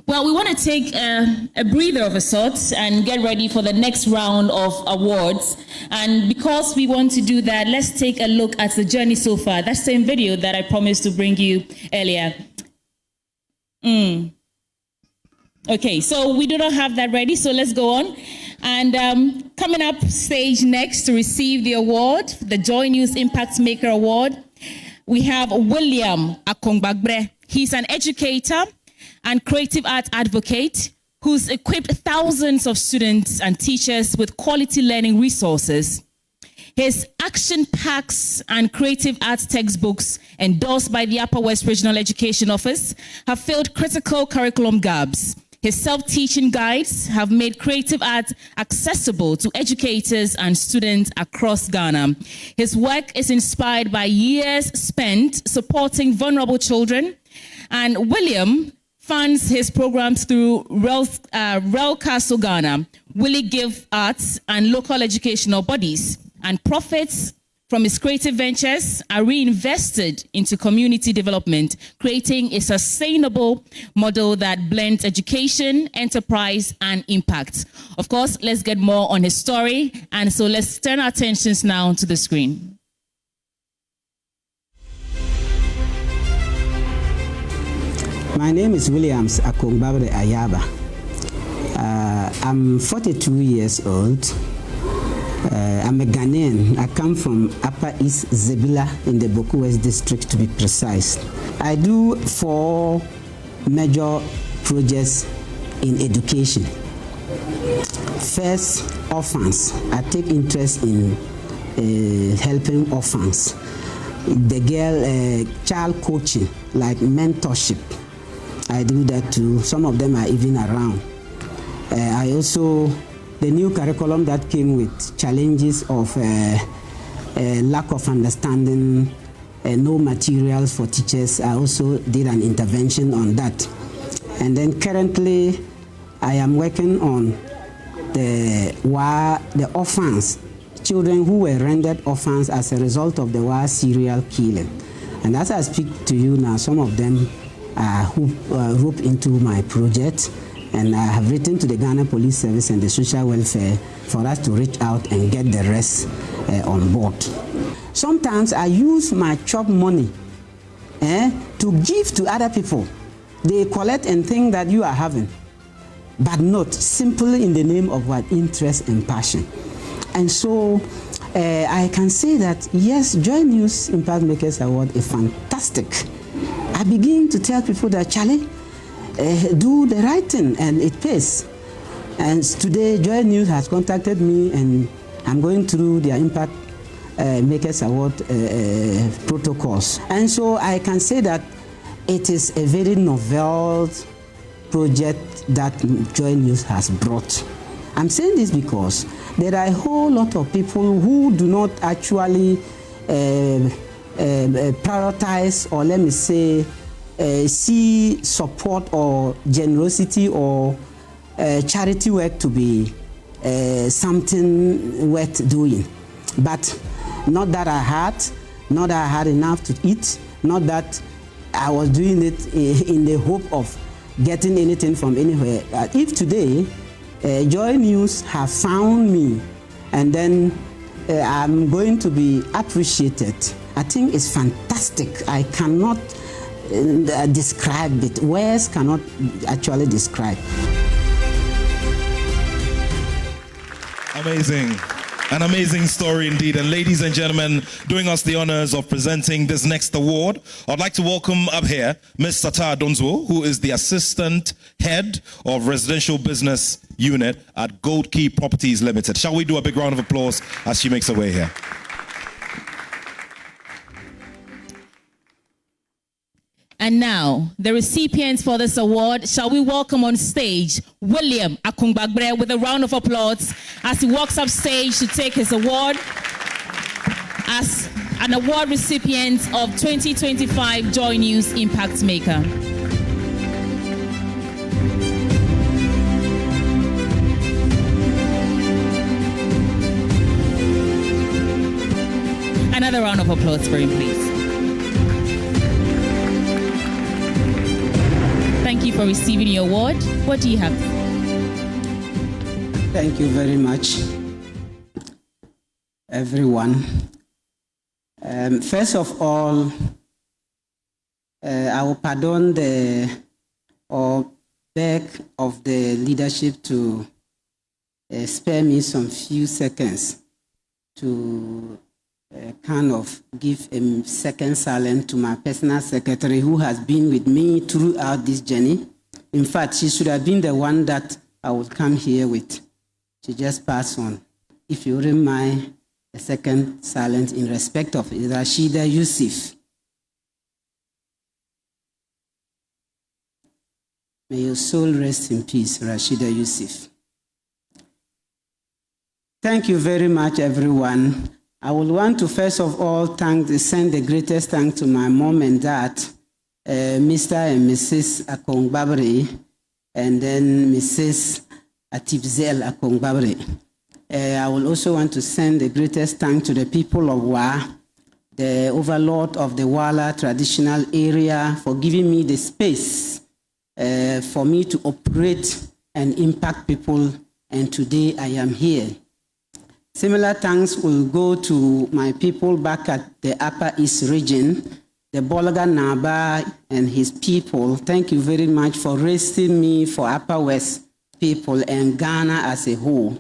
Well, we want to take a breather of a sort and get ready for the next round of awards. And because we want to do that, let's take a look at the journey so far. That same video that I promised to bring you earlier. Okay, so we do not have that ready, so let's go on. And coming up stage next to receive the award, the JoyNews Impact Maker Award, we have William Akongbagbre. He's an educator and creative art advocate who's equipped thousands of students and teachers with quality learning resources. His action packs and creative art textbooks endorsed by the Upper West Regional Education Office have filled critical curriculum gaps. His self-teaching guides have made creative art accessible to educators and students across Ghana. His work is inspired by years spent supporting vulnerable children, and William funds his programs through Rel Castle Ghana, Willie Give Arts, and local educational bodies. And profits from his creative ventures are reinvested into community development, creating a sustainable model that blends education, enterprise, and impact. Of course, let's get more on his story. And so let's turn our attentions now to the screen. My name is Williams Akongbagbre Ayaba. I'm 42 years old. I'm a Ghanaian. I come from Upper East Zebula in the Boku West district, to be precise. I do 4 major projects in education. First, orphans. I take interest in helping orphans. The girl, child coaching, like mentorship. I do that too. Some of them are even around. I also, the new curriculum that came with challenges of lack of understanding, no materials for teachers, I also did an intervention on that. And then currently, I am working on the orphans, children who were rendered orphans as a result of the war serial killing. And as I speak to you now, some of them are roped into my project, And I have written to the Ghana Police Service and the Social Welfare for us to reach out and get the rest on board. Sometimes I use my chop money to give to other people. They collect and think that you are having, but not, simply in the name of what? Interest and passion. And so I can say that, yes, JoyNews Impact Makers Award is fantastic. I begin to tell people that, Charlie, do the right thing and it pays. And today JoyNews has contacted me and I'm going through their Impact Makers Award protocols. And so I can say that it is a very novel project that JoyNews has brought. I'm saying this because there are a whole lot of people who do not actually prioritize, or let me say, see support or generosity or charity work to be something worth doing. But not that I had enough to eat, not that I was doing it in the hope of getting anything from anywhere. If today JoyNews have found me and then I'm going to be appreciated, I think it's fantastic. I cannot describe it. Words cannot actually describe. Amazing. An amazing story indeed. And ladies and gentlemen, doing us the honors of presenting this next award, I'd like to welcome up here Ms. Sata Donzo, who is the Assistant Head of Residential Business Unit at Gold Key Properties Limited. Shall we do a big round of applause as she makes her way here? And now, the recipients for this award, shall we welcome on stage William Akungbagbere with a round of applause as he walks up stage to take his award as an award recipient of 2025 JoyNews Impact Maker. Another round of applause for him, please. Thank you for receiving your award. What do you have? Thank you very much, everyone. First of all, I will pardon or beg of the leadership to spare me some few seconds to kind of give a second silence to my personal secretary who has been with me throughout this journey. In fact, she should have been the one that I would come here with. She just passed on. If you wouldn't mind a second silence in respect of Rashida Yusuf. May your soul rest in peace, Rashida Yusuf. Thank you very much, everyone. I would want to first of all send the greatest thanks to my mom and dad, Mr. and Mrs. Akungbagbere, and then Mrs. Atibzel Akungbagbere. I will also want to send the greatest thanks to the people of Wa, the overlord of the Wala traditional area, for giving me the space for me to operate and impact people, and today I am here. Similar thanks will go to my people back at the Upper East region, the Bolaga Naba and his people. Thank you very much for raising me for Upper West people and Ghana as a whole.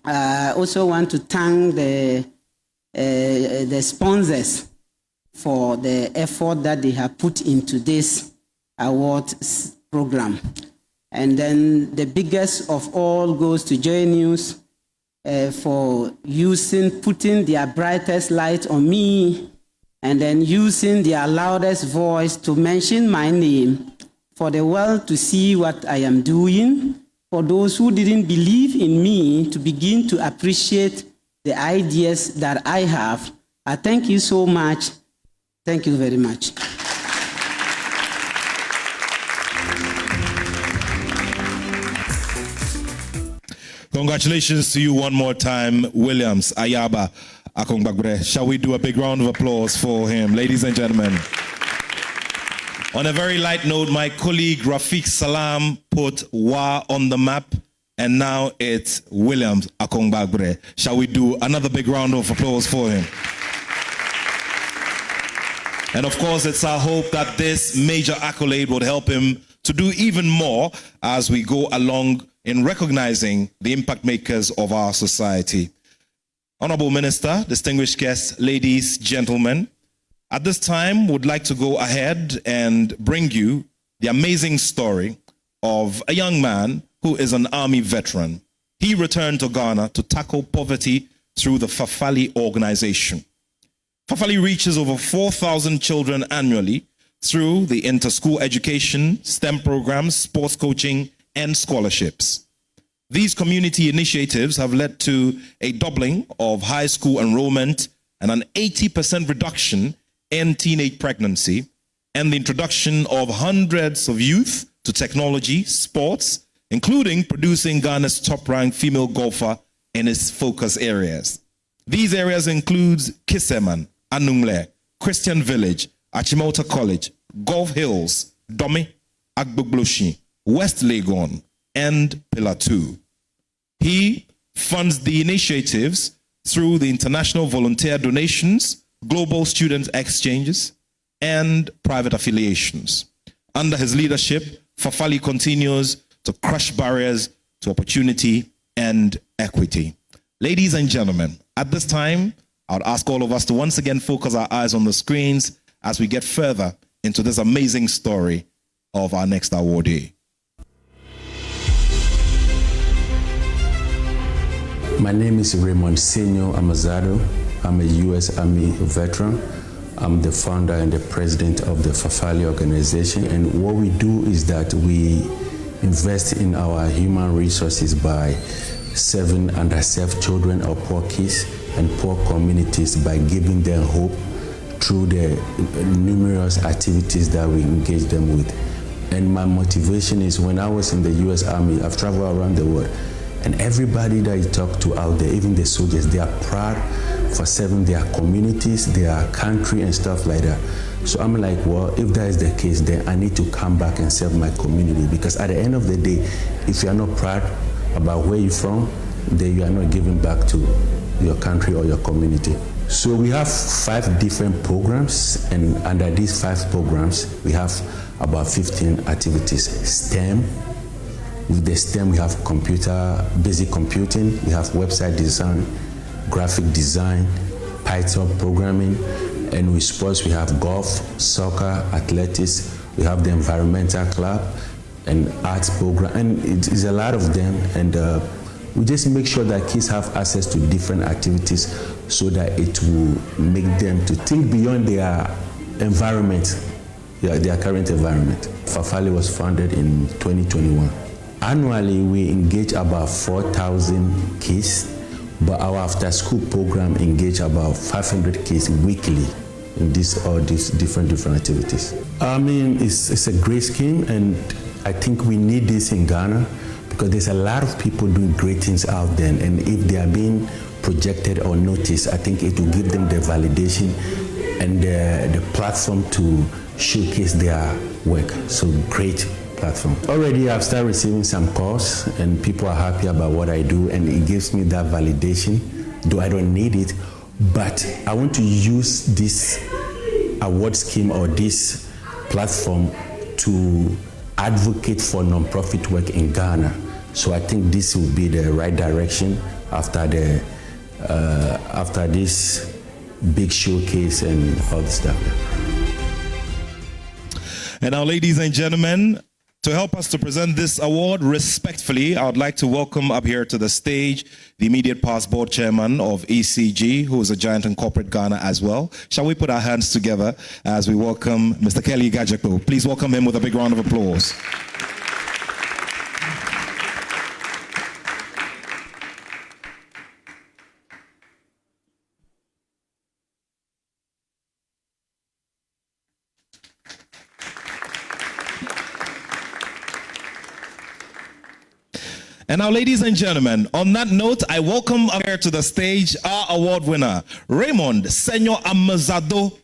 I also want to thank the sponsors for the effort that they have put into this award program. And then the biggest of all goes to JoyNews, for putting their brightest light on me, and then using their loudest voice to mention my name for the world to see what I am doing, for those who didn't believe in me to begin to appreciate the ideas that I have. I thank you so much. Thank you very much. Congratulations to you one more time, Williams Ayaba Akungbagbere. Shall we do a big round of applause for him, ladies and gentlemen? On a very light note, my colleague Rafiq Salam put Wa on the map, and now it's Williams Akongbagbure. Shall we do another big round of applause for him? And of course, it's our hope that this major accolade would help him to do even more as we go along in recognizing the impact makers of our society. Honorable Minister, distinguished guests, ladies, gentlemen, at this time, would like to go ahead and bring you the amazing story of a young man who is an army veteran. He returned to Ghana to tackle poverty through the Fafali organization. Fafali reaches over 4,000 children annually through the inter-school education, STEM programs, sports coaching, and scholarships. These community initiatives have led to a doubling of high school enrollment and an 80% reduction in teenage pregnancy, and the introduction of hundreds of youth to technology, sports, including producing Ghana's top-ranked female golfer in its focus areas. These areas include Kiseman, Anungle, Christian Village, Achimota College, Gulf Hills, Dome, Agbogbloshi, West Legon, and Pillar 2. He funds the initiatives through the international volunteer donations, global student exchanges, and private affiliations. Under his leadership, Fafali continues to crush barriers to opportunity and equity. Ladies and gentlemen, at this time, I would ask all of us to once again focus our eyes on the screens as we get further into this amazing story of our next awardee. My name is Raymond Senyo Amazado. I'm a U.S. Army veteran. I'm the founder and the president of the Fafali organization. And what we do is that we invest in our human resources by serving underserved children or poor kids and poor communities by giving them hope through the numerous activities that we engage them with. And my motivation is when I was in the U.S. Army, I've traveled around the world, and everybody that you talk to out there, even the soldiers, they are proud for serving their communities, their country and stuff like that. So I'm like, well, if that is the case, then I need to come back and serve my community, because at the end of the day, if you are not proud about where you're from, then you are not giving back to your country or your community. So we have 5 different programs, and under these 5 programs, we have about 15 activities. STEM. With the STEM, we have basic computing, we have website design, graphic design, Python programming, and with sports, we have golf, soccer, athletics, we have the environmental club, and arts program, and it is a lot of them, and we just make sure that kids have access to different activities so that it will make them to think beyond their environment, their current environment. Fafali was founded in 2021. Annually, we engage about 4,000 kids, but our after-school program engage about 500 kids weekly in all these different activities. I mean, it's a great scheme, and I think we need this in Ghana because there's a lot of people doing great things out there, and if they are being projected or noticed, I think it will give them the validation and the platform to showcase their work. So great platform. Already I've started receiving some calls and people are happy about what I do, and it gives me that validation, though I don't need it, but I want to use this award scheme or this platform to advocate for non-profit work in Ghana. So I think this will be the right direction after this big showcase and all this stuff. And now, ladies and gentlemen, to help us to present this award respectfully, I would like to welcome up here to the stage the immediate past board chairman of ECG, who is a giant in corporate Ghana as well. Shall we put our hands together as we welcome Mr. Kelly Gajakpo? Please welcome him with a big round of applause. And now, ladies and gentlemen, on that note, I welcome up here to the stage our award winner, Raymond Senyo Amazado.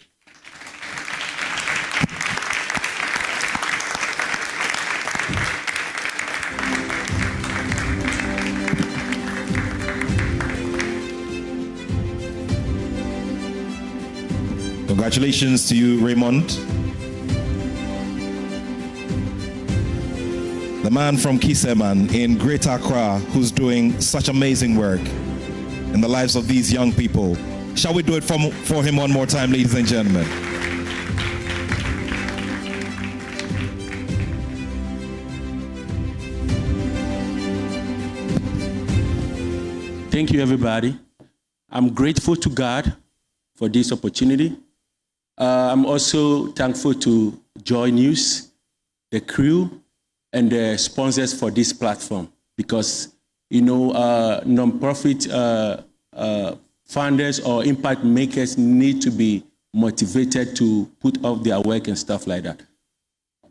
Congratulations to you, Raymond. The man from Kiseman in Greater Accra who's doing such amazing work in the lives of these young people. Shall we do it for him one more time, ladies and gentlemen? Thank you, everybody. I'm grateful to God for this opportunity. I'm also thankful to Joy News, the crew, and the sponsors for this platform, because non-profit founders or impact makers need to be motivated to put up their work and stuff like that.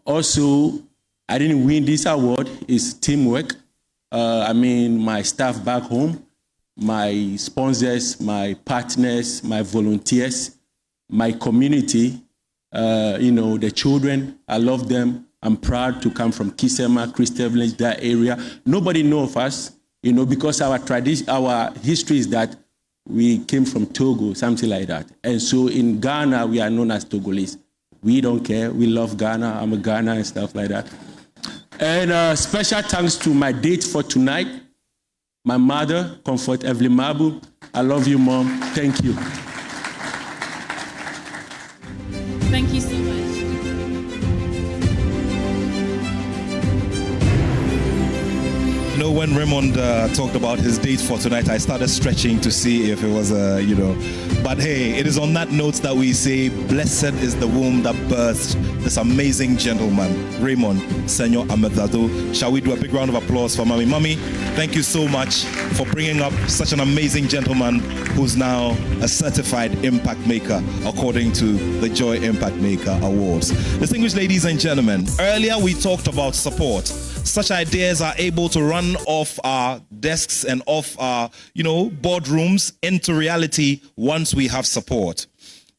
Also, I didn't win this award. It's teamwork. My staff back home, my sponsors, my partners, my volunteers, my community, the children, I love them. I'm proud to come from Kisema, Christian Village, that area. Nobody knows of us, because our tradition, our history is that we came from Togo, something like that. And so in Ghana, we are known as Togolese. We don't care. We love Ghana. I'm a Ghana and stuff like that. And special thanks to my date for tonight, my mother, Comfort Evelyn Mabu. I love you, Mom. Thank you. Thank you so much. When Raymond talked about his date for tonight, I started stretching to see if it was But hey, it is on that note that we say, blessed is the womb that birthed this amazing gentleman, Raymond Senor Amedado. Shall we do a big round of applause for Mommy? Mommy, thank you so much for bringing up such an amazing gentleman who's now a certified impact maker according to the Joy Impact Maker Awards. Distinguished ladies and gentlemen, earlier we talked about support. Such ideas are able to run off our desks and off our, boardrooms into reality once we have support.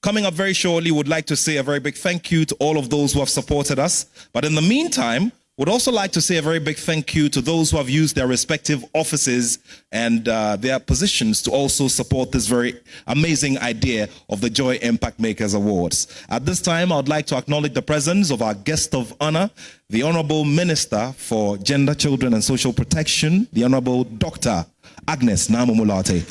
Coming up very shortly, would like to say a very big thank you to all of those who have supported us. But in the meantime, would also like to say a very big thank you to those who have used their respective offices and their positions to also support this very amazing idea of the Joy Impact Makers Awards. At this time, I would like to acknowledge the presence of our guest of honor, the Honorable Minister for Gender, Children and Social Protection, the Honorable Dr. Agnes Namumulate.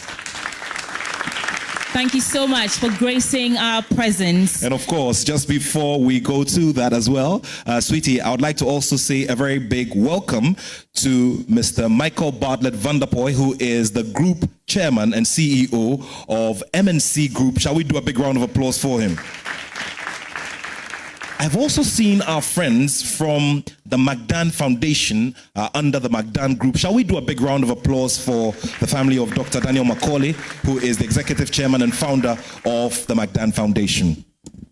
Thank you so much for gracing our presence. And of course, just before we go to that as well, sweetie, I would like to also say a very big welcome to Mr. Michael Bartlett Vanderpoy, who is the group chairman and CEO of MNC Group. Shall we do a big round of applause for him? I've also seen our friends from the McDan Foundation under the McDan Group. Shall we do a big round of applause for the family of Dr. Daniel Macaulay, who is the executive chairman and founder of the McDan Foundation?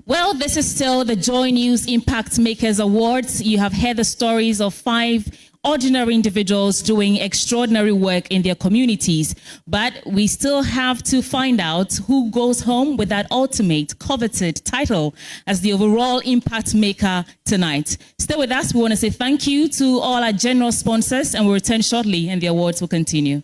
Well, this is still the JoyNews Impact Makers Awards. You have heard the stories of 5 ordinary individuals doing extraordinary work in their communities. But we still have to find out who goes home with that ultimate coveted title as the overall impact maker tonight. Stay with us. We want to say thank you to all our general sponsors, and we'll return shortly and the awards will continue.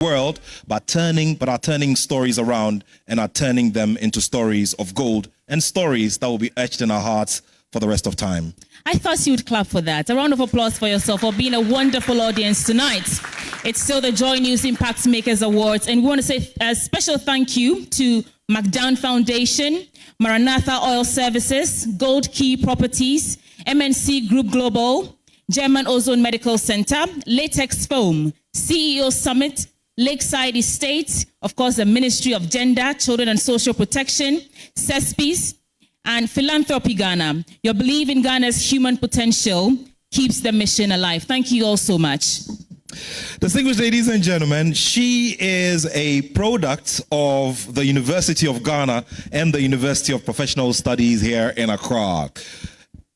world, but are turning stories around and are turning them into stories of gold and stories that will be etched in our hearts for the rest of time. I thought you would clap for that. A round of applause for yourself for being a wonderful audience tonight. It's still the JoyNews Impact Makers Awards, and we want to say a special thank you to McDown Foundation, Maranatha Oil Services, Gold Key Properties, MNC Group Global, German Ozone Medical Center, Latex Foam, CEO Summit, Lakeside Estates, of course, the Ministry of Gender, Children and Social Protection, CESPIS, and Philanthropy Ghana. Your belief in Ghana's human potential keeps the mission alive. Thank you all so much. Distinguished ladies and gentlemen, she is a product of the University of Ghana and the University of Professional Studies here in Accra.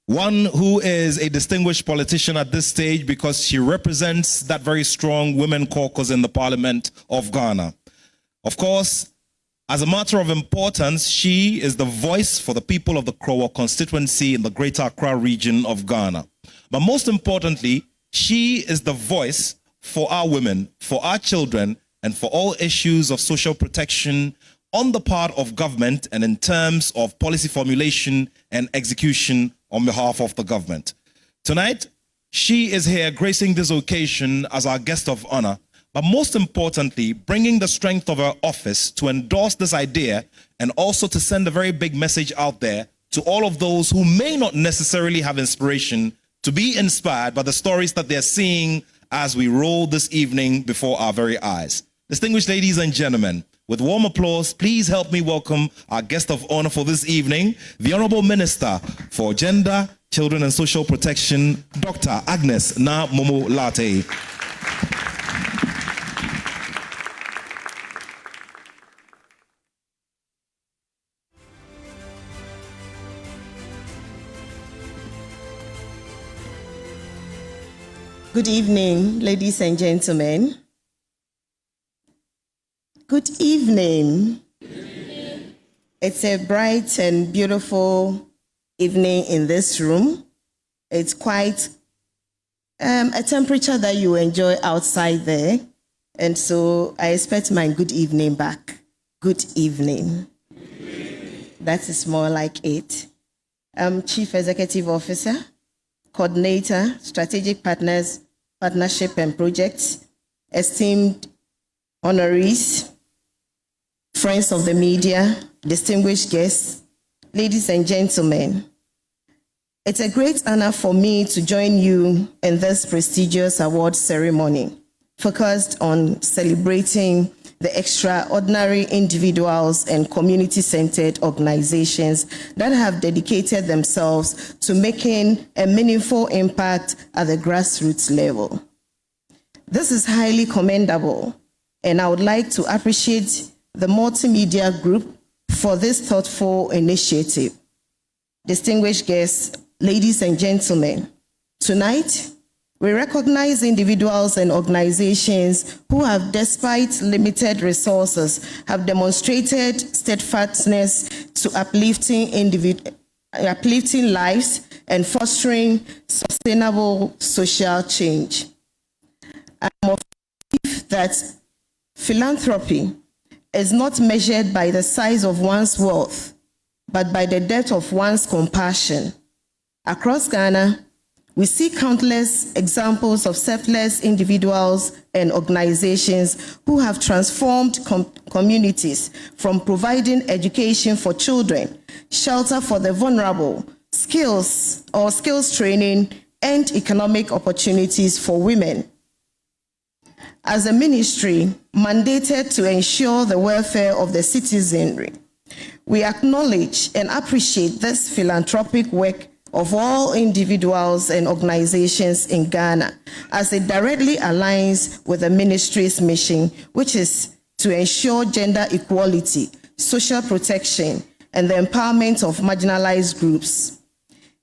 One who is a distinguished politician at this stage because she represents that very strong women caucus in the Parliament of Ghana. Of course, as a matter of importance, she is the voice for the people of the Krowa constituency in the Greater Accra region of Ghana. But most importantly, she is the voice for our women, for our children, and for all issues of social protection on the part of government and in terms of policy formulation and execution on behalf of the government. Tonight, she is here gracing this occasion as our guest of honor, but most importantly, bringing the strength of her office to endorse this idea and also to send a very big message out there to all of those who may not necessarily have inspiration to be inspired by the stories that they're seeing as we roll this evening before our very eyes. Distinguished ladies and gentlemen, with warm applause, please help me welcome our guest of honor for this evening, the Honorable Minister for Gender, Children and Social Protection, Dr. Agnes Na Momo Latte. Good evening, ladies and gentlemen. Good evening. It's a bright and beautiful evening in this room. It's quite a temperature that you enjoy outside there. And so I expect my good evening back. Good evening. That is more like it. I'm Chief Executive Officer, Coordinator, Strategic Partnership and Projects, esteemed honorees, friends of the media, distinguished guests, ladies and gentlemen. It's a great honor for me to join you in this prestigious award ceremony, focused on celebrating the extraordinary individuals and community-centered organizations that have dedicated themselves to making a meaningful impact at the grassroots level. This is highly commendable, and I would like to appreciate the Multimedia Group for this thoughtful initiative. Distinguished guests, ladies and gentlemen, tonight, we recognize individuals and organizations who have, despite limited resources, have demonstrated steadfastness to uplifting lives and fostering sustainable social change. I'm of the belief that philanthropy is not measured by the size of one's wealth, but by the depth of one's compassion. Across Ghana, we see countless examples of selfless individuals and organizations who have transformed communities, from providing education for children, shelter for the vulnerable, skills training, and economic opportunities for women. As a ministry mandated to ensure the welfare of the citizenry, we acknowledge and appreciate this philanthropic work of all individuals and organizations in Ghana, as it directly aligns with the ministry's mission, which is to ensure gender equality, social protection, and the empowerment of marginalized groups.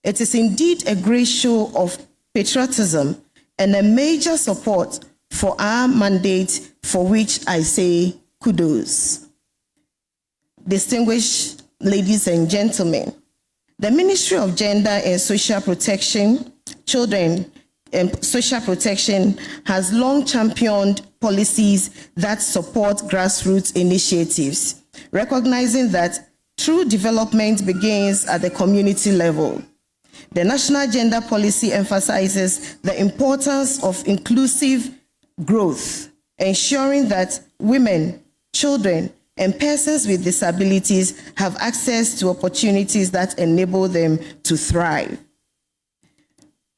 It is indeed a great show of patriotism and a major support for our mandate, for which I say kudos. Distinguished ladies and gentlemen, the Ministry of Gender and Social Protection, Children and Social Protection has long championed policies that support grassroots initiatives, recognizing that true development begins at the community level. The National Gender Policy emphasizes the importance of inclusive growth, ensuring that women, children, and persons with disabilities have access to opportunities that enable them to thrive.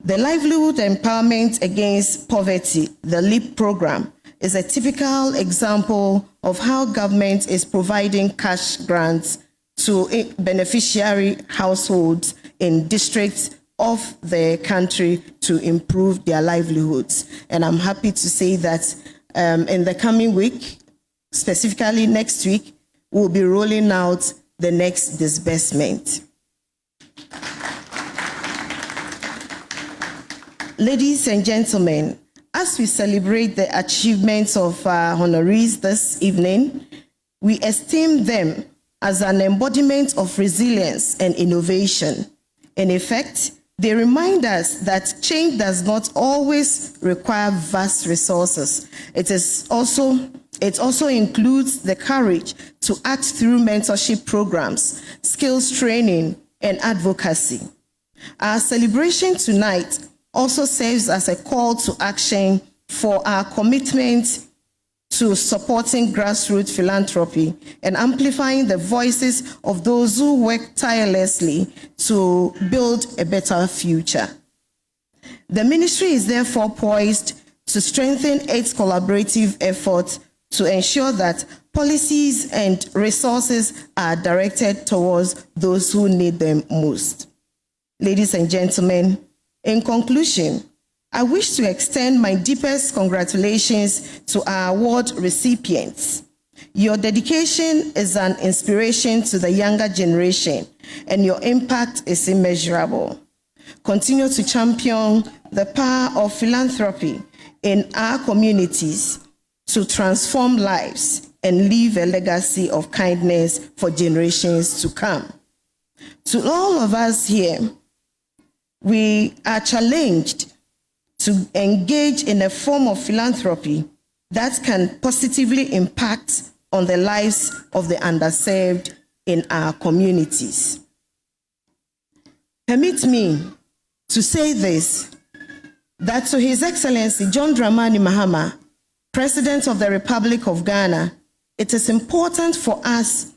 The Livelihood Empowerment Against Poverty, the LEAP program, is a typical example of how government is providing cash grants to beneficiary households in districts of the country to improve their livelihoods. And I'm happy to say that in the coming week, specifically next week, we'll be rolling out the next disbursement. Ladies and gentlemen, as we celebrate the achievements of our honorees this evening, we esteem them as an embodiment of resilience and innovation. In effect, they remind us that change does not always require vast resources. It also includes the courage to act through mentorship programs, skills training, and advocacy. Our celebration tonight also serves as a call to action for our commitment to supporting grassroots philanthropy and amplifying the voices of those who work tirelessly to build a better future. The ministry is therefore poised to strengthen its collaborative efforts to ensure that policies and resources are directed towards those who need them most. Ladies and gentlemen, in conclusion, I wish to extend my deepest congratulations to our award recipients. Your dedication is an inspiration to the younger generation, and your impact is immeasurable. Continue to champion the power of philanthropy in our communities to transform lives and leave a legacy of kindness for generations to come. To all of us here, we are challenged to engage in a form of philanthropy that can positively impact on the lives of the underserved in our communities. Permit me to say this, that to His Excellency John Dramani Mahama, President of the Republic of Ghana, it is important for us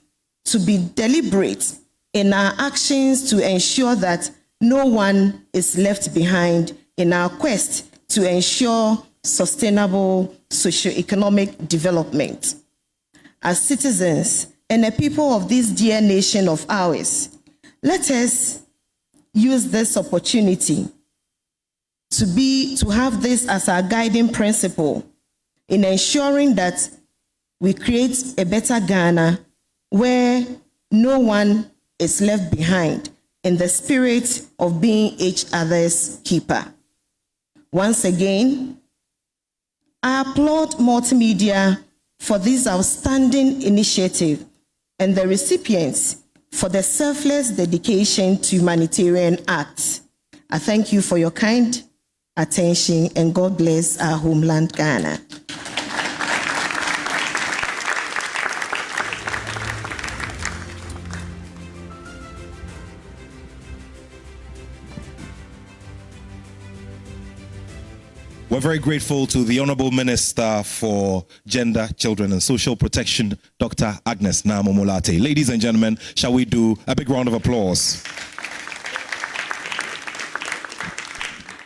to be deliberate in our actions to ensure that no one is left behind in our quest to ensure sustainable socio-economic development. As citizens and a people of this dear nation of ours, let us use this opportunity to have this as our guiding principle in ensuring that we create a better Ghana where no one is left behind in the spirit of being each other's keeper. Once again, I applaud Multimedia for this outstanding initiative and the recipients for the selfless dedication to humanitarian acts. I thank you for your kind attention, and God bless our homeland, Ghana. We're very grateful to the Honorable Minister for Gender, Children and Social Protection, Dr. Agnes Namomolate. Ladies and gentlemen, shall we do a big round of applause?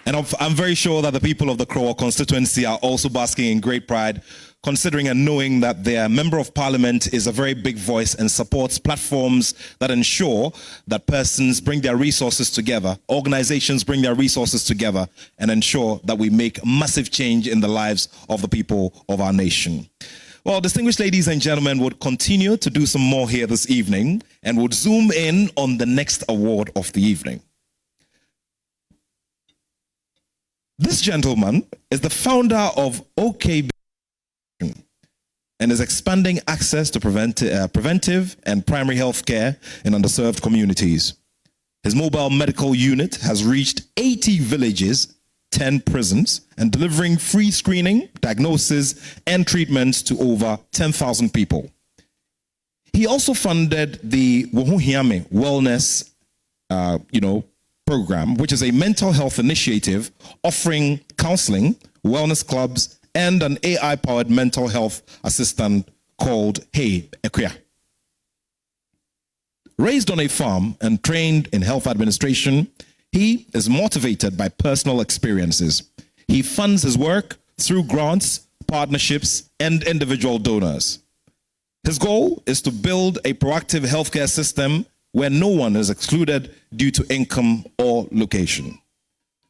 And I'm very sure that the people of the Krowa constituency are also basking in great pride, considering and knowing that their Member of Parliament is a very big voice and supports platforms that ensure that persons bring their resources together, organizations bring their resources together, and ensure that we make massive change in the lives of the people of our nation. Well, distinguished ladies and gentlemen, would continue to do some more here this evening and would zoom in on the next award of the evening. This gentleman is the founder of OKB and is expanding access to preventive and primary health care in underserved communities. His mobile medical unit has reached 80 villages 10 prisons and delivering free screening, diagnosis, and treatments to over 10,000 people. He also funded the Wohuhiame Wellness program, which is a mental health initiative offering counseling, wellness clubs, and an AI-powered mental health assistant called Hey Ekuya. Raised on a farm and trained in health administration, he is motivated by personal experiences. He funds his work through grants, partnerships, and individual donors. His goal is to build a proactive healthcare system where no one is excluded due to income or location.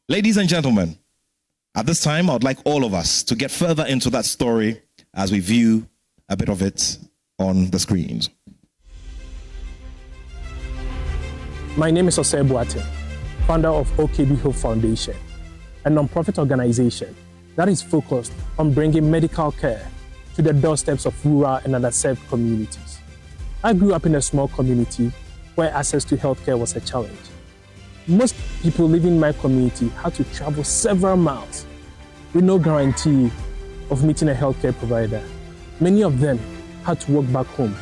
Ladies and gentlemen, at this time, I would like all of us to get further into that story as we view a bit of it on the screens. My name is Osei Boateng, founder of OKB Hope Foundation, a non-profit organization that is focused on bringing medical care to the doorsteps of rural and underserved communities. I grew up in a small community where access to healthcare was a challenge. Most people living in my community had to travel several miles with no guarantee of meeting a healthcare provider. Many of them had to walk back home,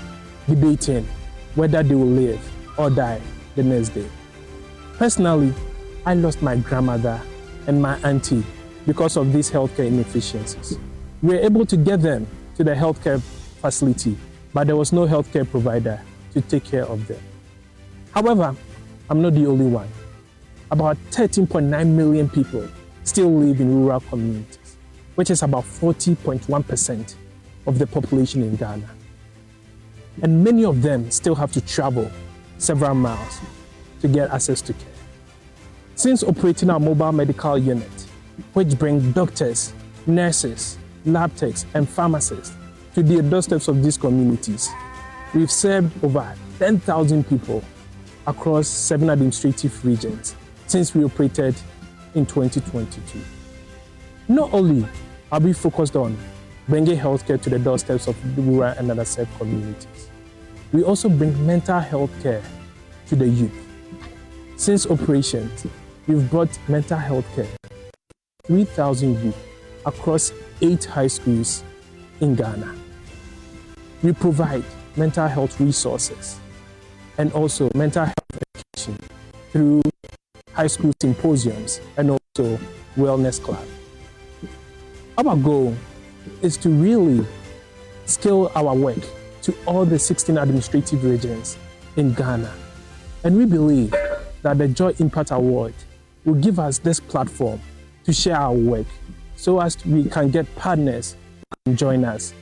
debating whether they will live or die the next day. Personally, I lost my grandmother and my auntie because of these healthcare inefficiencies. We were able to get them to the healthcare facility, but there was no healthcare provider to take care of them. However, I'm not the only one. About 13.9 million people still live in rural communities, which is about 40.1% of the population in Ghana. And many of them still have to travel several miles to get access to care. Since operating our mobile medical unit, which brings doctors, nurses, lab techs, and pharmacists to the doorsteps of these communities, we've served over 10,000 people across 7 administrative regions since we operated in 2022. Not only are we focused on bringing healthcare to the doorsteps of the rural and underserved communities, we also bring mental health care to the youth. Since operation, we've brought mental health care to 3,000 youth across 8 high schools in Ghana. We provide mental health resources and also mental health education through high school symposiums and also wellness club. Our goal is to really scale our work to all the 16 administrative regions in Ghana. And we believe that the Joy Impact Award will give us this platform to share our work so as we can get partners who can join us.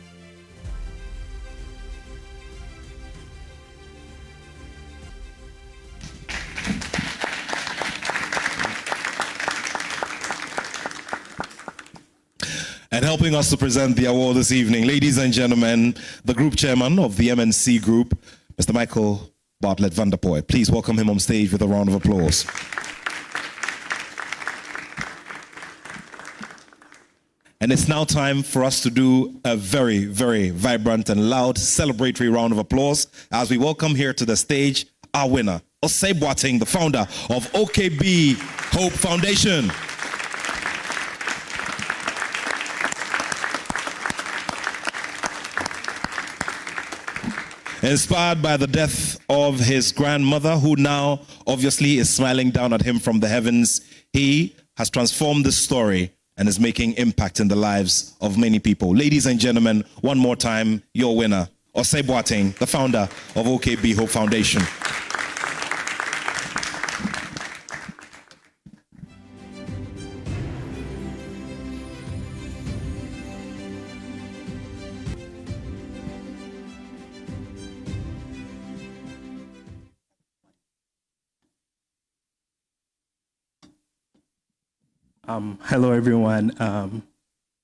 And helping us to present the award this evening, ladies and gentlemen, the group chairman of the MNC Group, Mr. Michael Bartlett van der Poel. Please welcome him on stage with a round of applause. And it's now time for us to do a very, very vibrant and loud celebratory round of applause as we welcome here to the stage our winner, Osei Boateng, the founder of OKB Hope Foundation. Inspired by the death of his grandmother, who now obviously is smiling down at him from the heavens, he has transformed this story and is making impact in the lives of many people. Ladies and gentlemen, one more time, your winner, Osei Boateng, the founder of OKB Hope Foundation. Hello, everyone.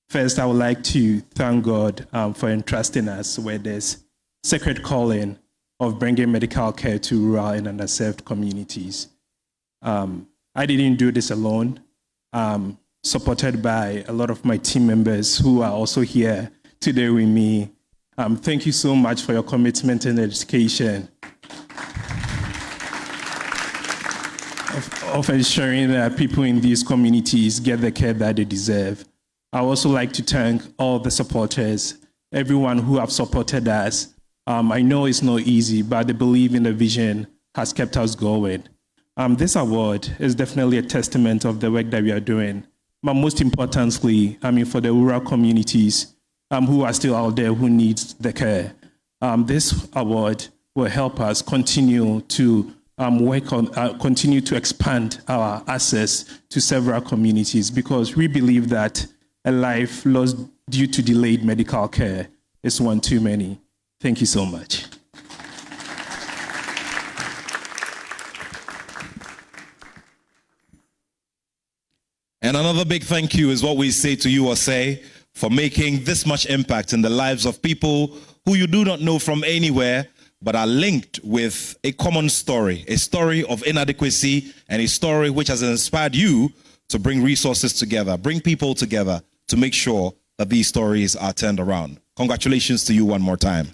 First, I would like to thank God for entrusting us with this sacred calling of bringing medical care to rural and underserved communities. I didn't do this alone. Supported by a lot of my team members who are also here today with me. Thank you so much for your commitment and education. of ensuring that people in these communities get the care that they deserve. I also like to thank all the supporters, everyone who have supported us. I know it's not easy, but the belief in the vision has kept us going. This award is definitely a testament of the work that we are doing. But most importantly, for the rural communities who are still out there who need the care. This award will help us continue to continue to expand our access to several communities, because we believe that a life lost due to delayed medical care is one too many. Thank you so much. And another big thank you is what we say to you, Osei, for making this much impact in the lives of people who you do not know from anywhere, but are linked with a common story, a story of inadequacy, and a story which has inspired you to bring resources together, bring people together to make sure that these stories are turned around. Congratulations to you one more time.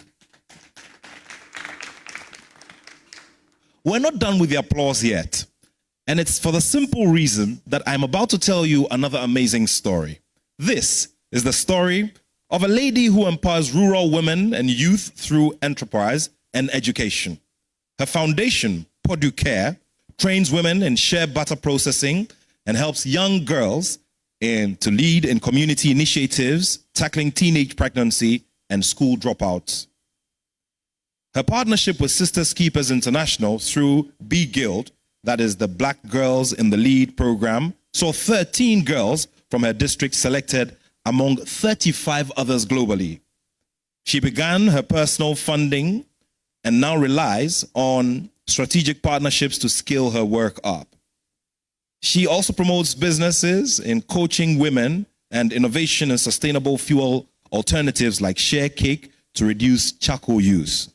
We're not done with the applause yet. And it's for the simple reason that I'm about to tell you another amazing story. This is the story of a lady who empowers rural women and youth through enterprise and education. Her foundation, Purdue Care, trains women in shea butter processing and helps young girls to lead in community initiatives, tackling teenage pregnancy and school dropouts. Her partnership with Sisters Keepers International through B Guild, that is the Black Girls in the Lead program, saw 13 girls from her district selected among 35 others globally. She began her personal funding and now relies on strategic partnerships to scale her work up. She also promotes businesses in coaching women and innovation in sustainable fuel alternatives like share cake to reduce charcoal use.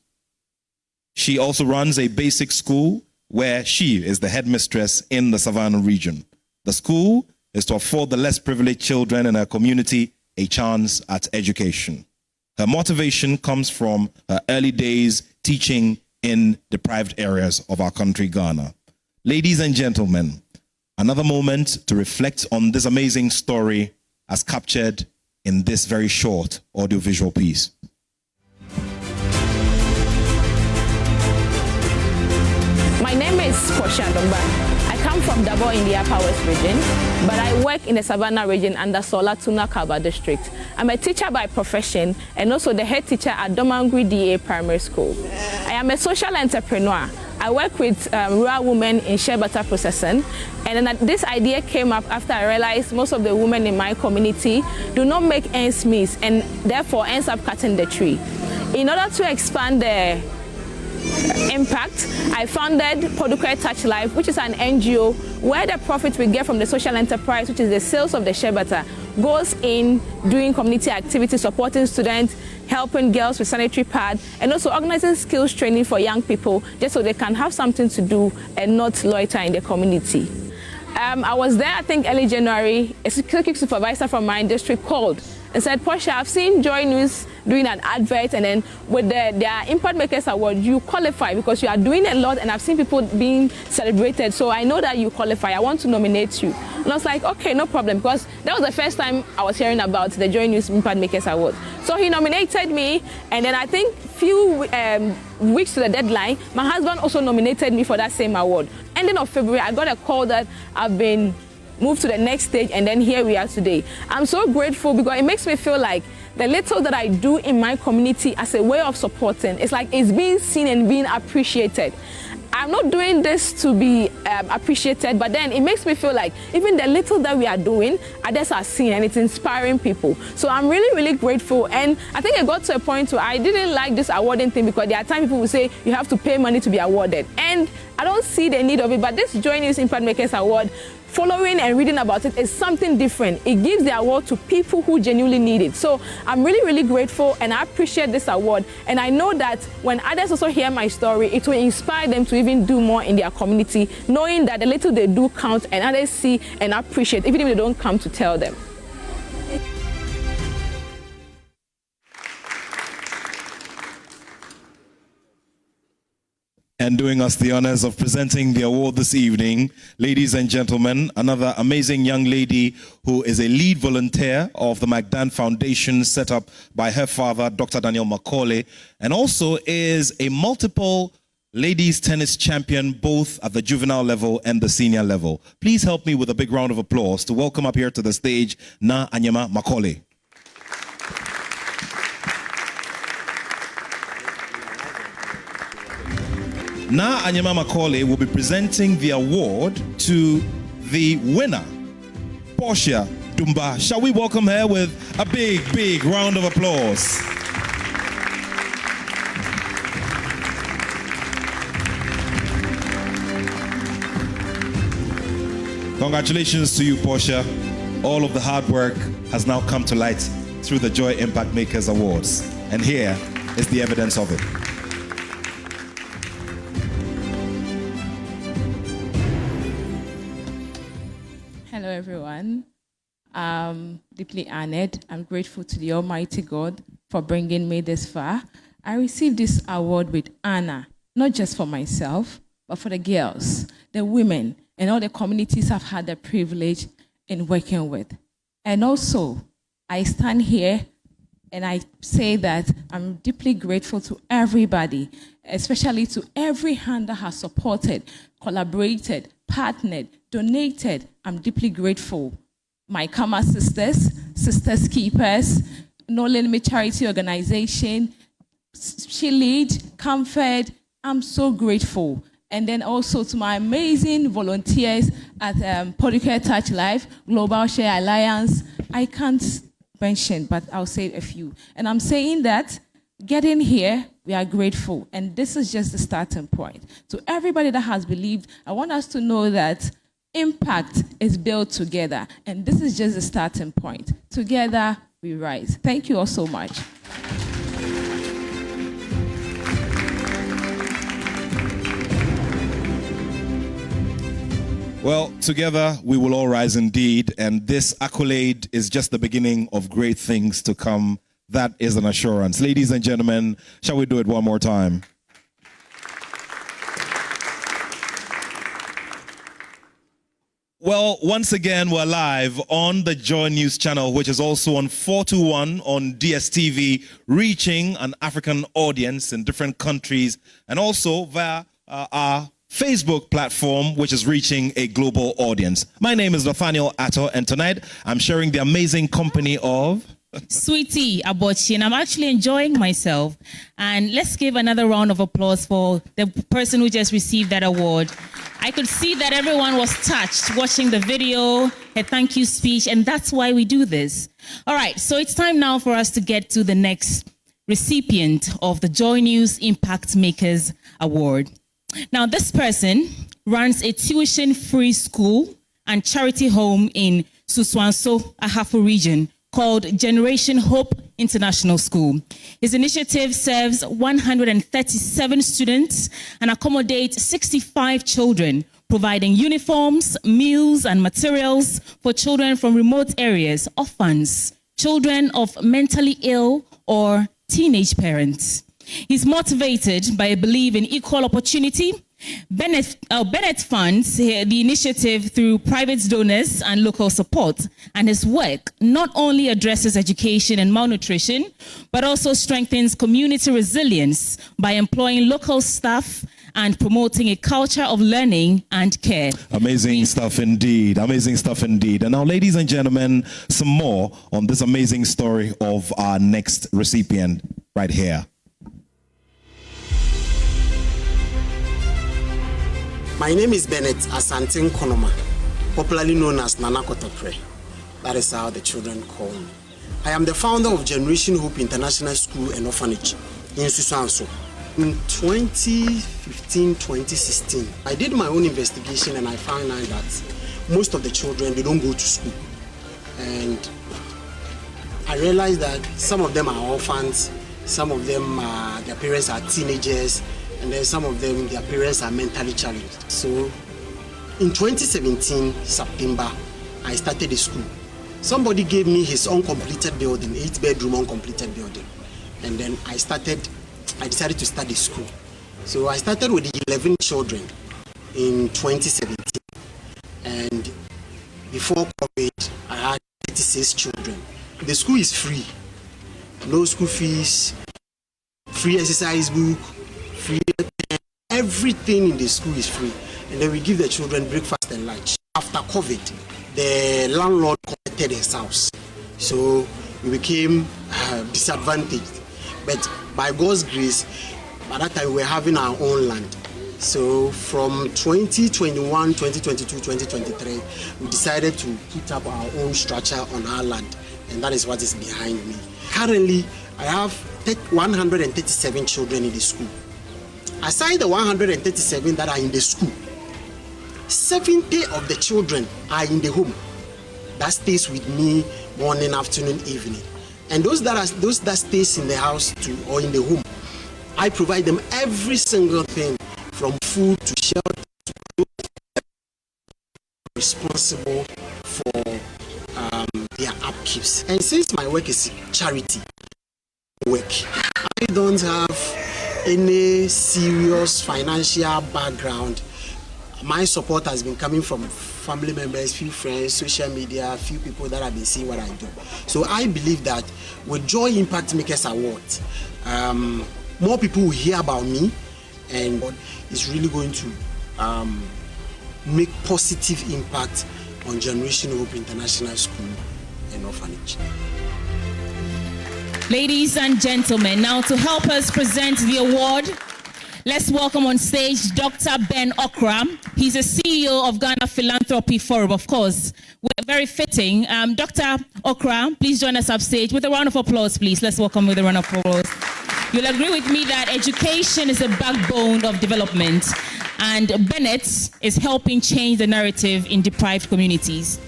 She also runs a basic school where she is the headmistress in the Savannah region. The school is to afford the less privileged children in her community a chance at education. Her motivation comes from her early days teaching in deprived areas of our country, Ghana. Ladies and gentlemen, another moment to reflect on this amazing story as captured in this very short audiovisual piece. My name is Portia Domba. I come from Dabo in the Upper West region, but I work in the Savannah region under Sola Tuna Kaba district. I'm a teacher by profession and also the head teacher at Domangui DA Primary School. I am a social entrepreneur. I work with rural women in shea butter processing, and then this idea came up after I realized most of the women in my community do not make ends meet and therefore ends up cutting the tree. In order to expand the impact, I founded Purdue Care Touch Life, which is an NGO where the profit we get from the social enterprise, which is the sales of the shea butter, goes in doing community activities, supporting students, helping girls with sanitary pad, and also organizing skills training for young people just so they can have something to do and not loiter in the community. I was there, I think, early January. A security supervisor from my district called and said, Portia, I've seen JoyNews doing an advert, and then with their Impact Makers Award, you qualify because you are doing a lot, and I've seen people being celebrated, so I know that you qualify. I want to nominate you. And I was like, okay, no problem, because that was the first time I was hearing about the JoyNews Impact Makers Award. So he nominated me, and then I think few weeks to the deadline, my husband also nominated me for that same award. Ending of February, I got a call that I've been moved to the next stage, and then here we are today. I'm so grateful because it makes me feel like the little that I do in my community as a way of supporting, it's like it's being seen and being appreciated. I'm not doing this to be appreciated, but then it makes me feel like even the little that we are doing, others are seeing, and it's inspiring people. So I'm really, really grateful. And I think it got to a point where I didn't like this awarding thing because there are times people will say you have to pay money to be awarded. And I don't see the need of it, but this JoyNews Impact Makers Award, following and reading about it is something different. It gives the award to people who genuinely need it. So I'm really, really grateful, and I appreciate this award. And I know that when others also hear my story, it will inspire them to even do more in their community, knowing that the little they do count and others see and appreciate, even if they don't come to tell them. And doing us the honors of presenting the award this evening, ladies and gentlemen, another amazing young lady who is a lead volunteer of the McDan Foundation set up by her father, Dr. Daniel Macaulay, and also is a multiple ladies tennis champion, both at the juvenile level and the senior level. Please help me with a big round of applause to welcome up here to the stage, Na Anyama Macaulay. Na Anyama Macaulay will be presenting the award to the winner, Portia Dumba. Shall we welcome her with a big, big round of applause? Congratulations to you, Portia. All of the hard work has now come to light through the Joy Impact Makers Awards. And here is the evidence of it. Hello, everyone. I'm deeply honored. I'm grateful to the Almighty God for bringing me this far. I received this award with honor, not just for myself, but for the girls, the women, and all the communities I've had the privilege in working with. And also, I stand here and I say that I'm deeply grateful to everybody, especially to every hand that has supported, collaborated, partnered, donated. I'm deeply grateful. My Kama sisters, Sisters Keepers, No Limit Charity Organization, She Lead, Comfort. I'm so grateful. And then also to my amazing volunteers at Polycare Touch Life, Global Share Alliance. I can't mention, but I'll say a few. And I'm saying that getting here, we are grateful. And this is just the starting point. To everybody that has believed, I want us to know that impact is built together. And this is just the starting point. Together, we rise. Thank you all so much. Well, together we will all rise indeed, and this accolade is just the beginning of great things to come. That is an assurance. Ladies and gentlemen, shall we do it one more time? Well, once again, we're live on the Joy News channel, which is also on 421 on DSTV, reaching an African audience in different countries, and also via our Facebook platform, which is reaching a global audience. My name is Nathaniel Atto, and tonight I'm sharing the amazing company of Sweetie Abochi, and I'm actually enjoying myself. And let's give another round of applause for the person who just received that award. I could see that everyone was touched watching the video, a thank you speech, and that's why we do this. All right, so it's time now for us to get to the next recipient of the JoyNews Impact Makers Award. Now, this person runs a tuition-free school and charity home in Suswanso, Ahafo region, called Generation Hope International School. His initiative serves 137 students and accommodates 65 children, providing uniforms, meals, and materials for children from remote areas, orphans, children of mentally ill or teenage parents. He's motivated by a belief in equal opportunity. Bennett funds the initiative through private donors and local support, and his work not only addresses education and malnutrition, but also strengthens community resilience by employing local staff and promoting a culture of learning and care. Amazing stuff indeed. Amazing stuff indeed. And now, ladies and gentlemen, some more on this amazing story of our next recipient right here. My name is Bennett Asante Konoma, popularly known as Nana Kotopre. That is how the children call me. I am the founder of Generation Hope International School and Orphanage in Susanso. In 2015-2016, I did my own investigation and I found out that most of the children, they don't go to school. And I realized that some of them are orphans, some of them, their parents are teenagers, and then some of them, their parents are mentally challenged. So in 2017, September, I started a school. Somebody gave me his uncompleted building, 8-bedroom uncompleted building. And then I decided to start a school. So I started with the 11 children in 2017, and before COVID, I had 36 children. The school is free, no school fees, free exercise book, free pen, everything in the school is free. And then we give the children breakfast and lunch. After COVID, the landlord collected his house, so we became disadvantaged. But by God's grace, by that time we were having our own land. So from 2021, 2022, 2023, we decided to put up our own structure on our land, and that is what is behind me. Currently, I have 137 children in the school. Aside the 137 that are in the school, 70 of the children are in the home. That stays with me morning, afternoon, evening. And those that stays in the house or in the home, I provide them every single thing, from food to shelter to clothes, responsible for their upkeeps. And since my work is charity work, I don't have any serious financial background. My support has been coming from family members, few friends, social media, few people that have been seeing what I do. So I believe that with Joy Impact Makers Awards, more people will hear about me, and it's really going to make positive impact on Generation Hope International School and Orphanage. Ladies and gentlemen, now to help us present the award, let's welcome on stage Dr. Ben Okra. He's the CEO of Ghana Philanthropy Forum. Of course, we're very fitting. Dr. Okra, please join us upstage with a round of applause, please. Let's welcome with a round of applause. You'll agree with me that education is the backbone of development, and Bennett is helping change the narrative in deprived communities.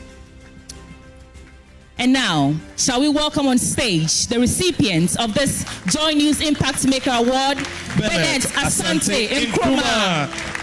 And now, shall we welcome on stage the recipients of this JoyNews Impact Maker Award, Bennett Asante Nkrumah.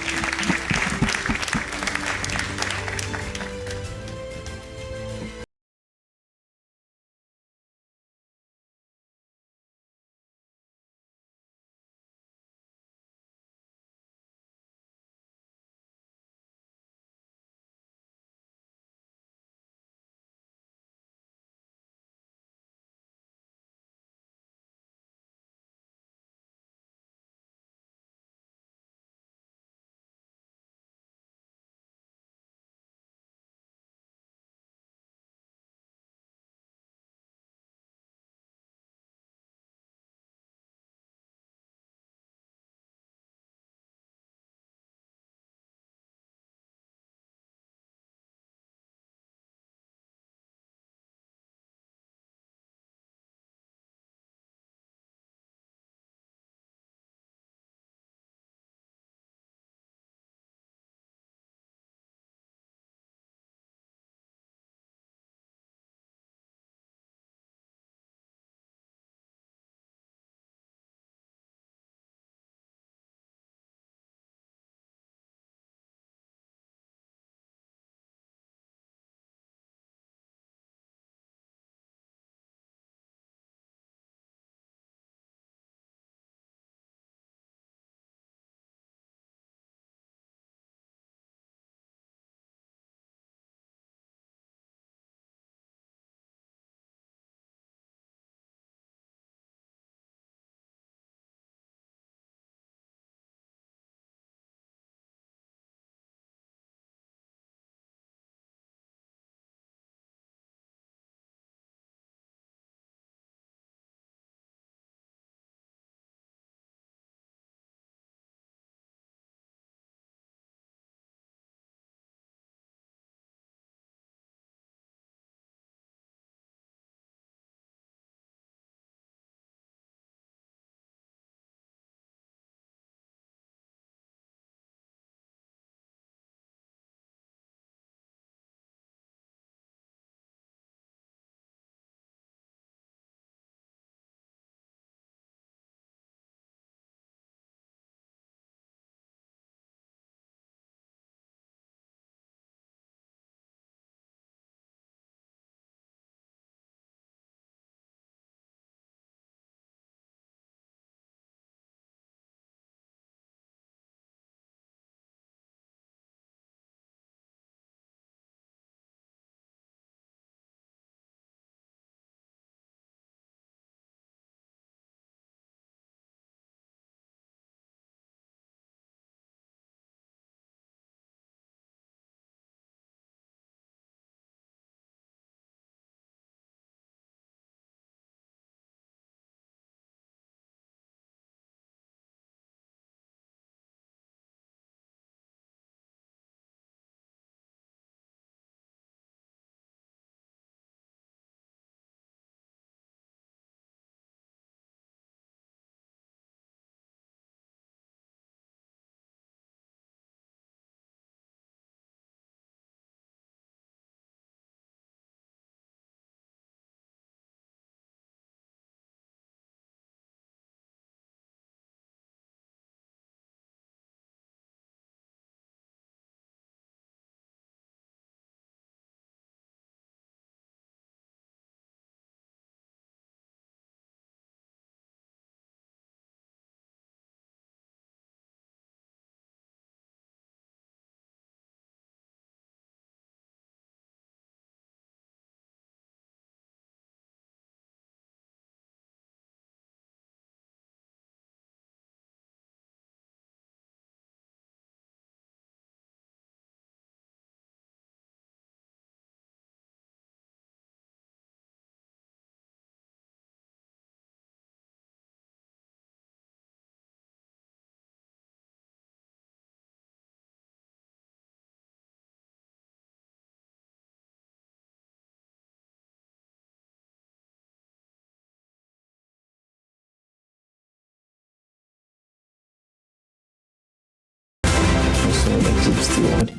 steward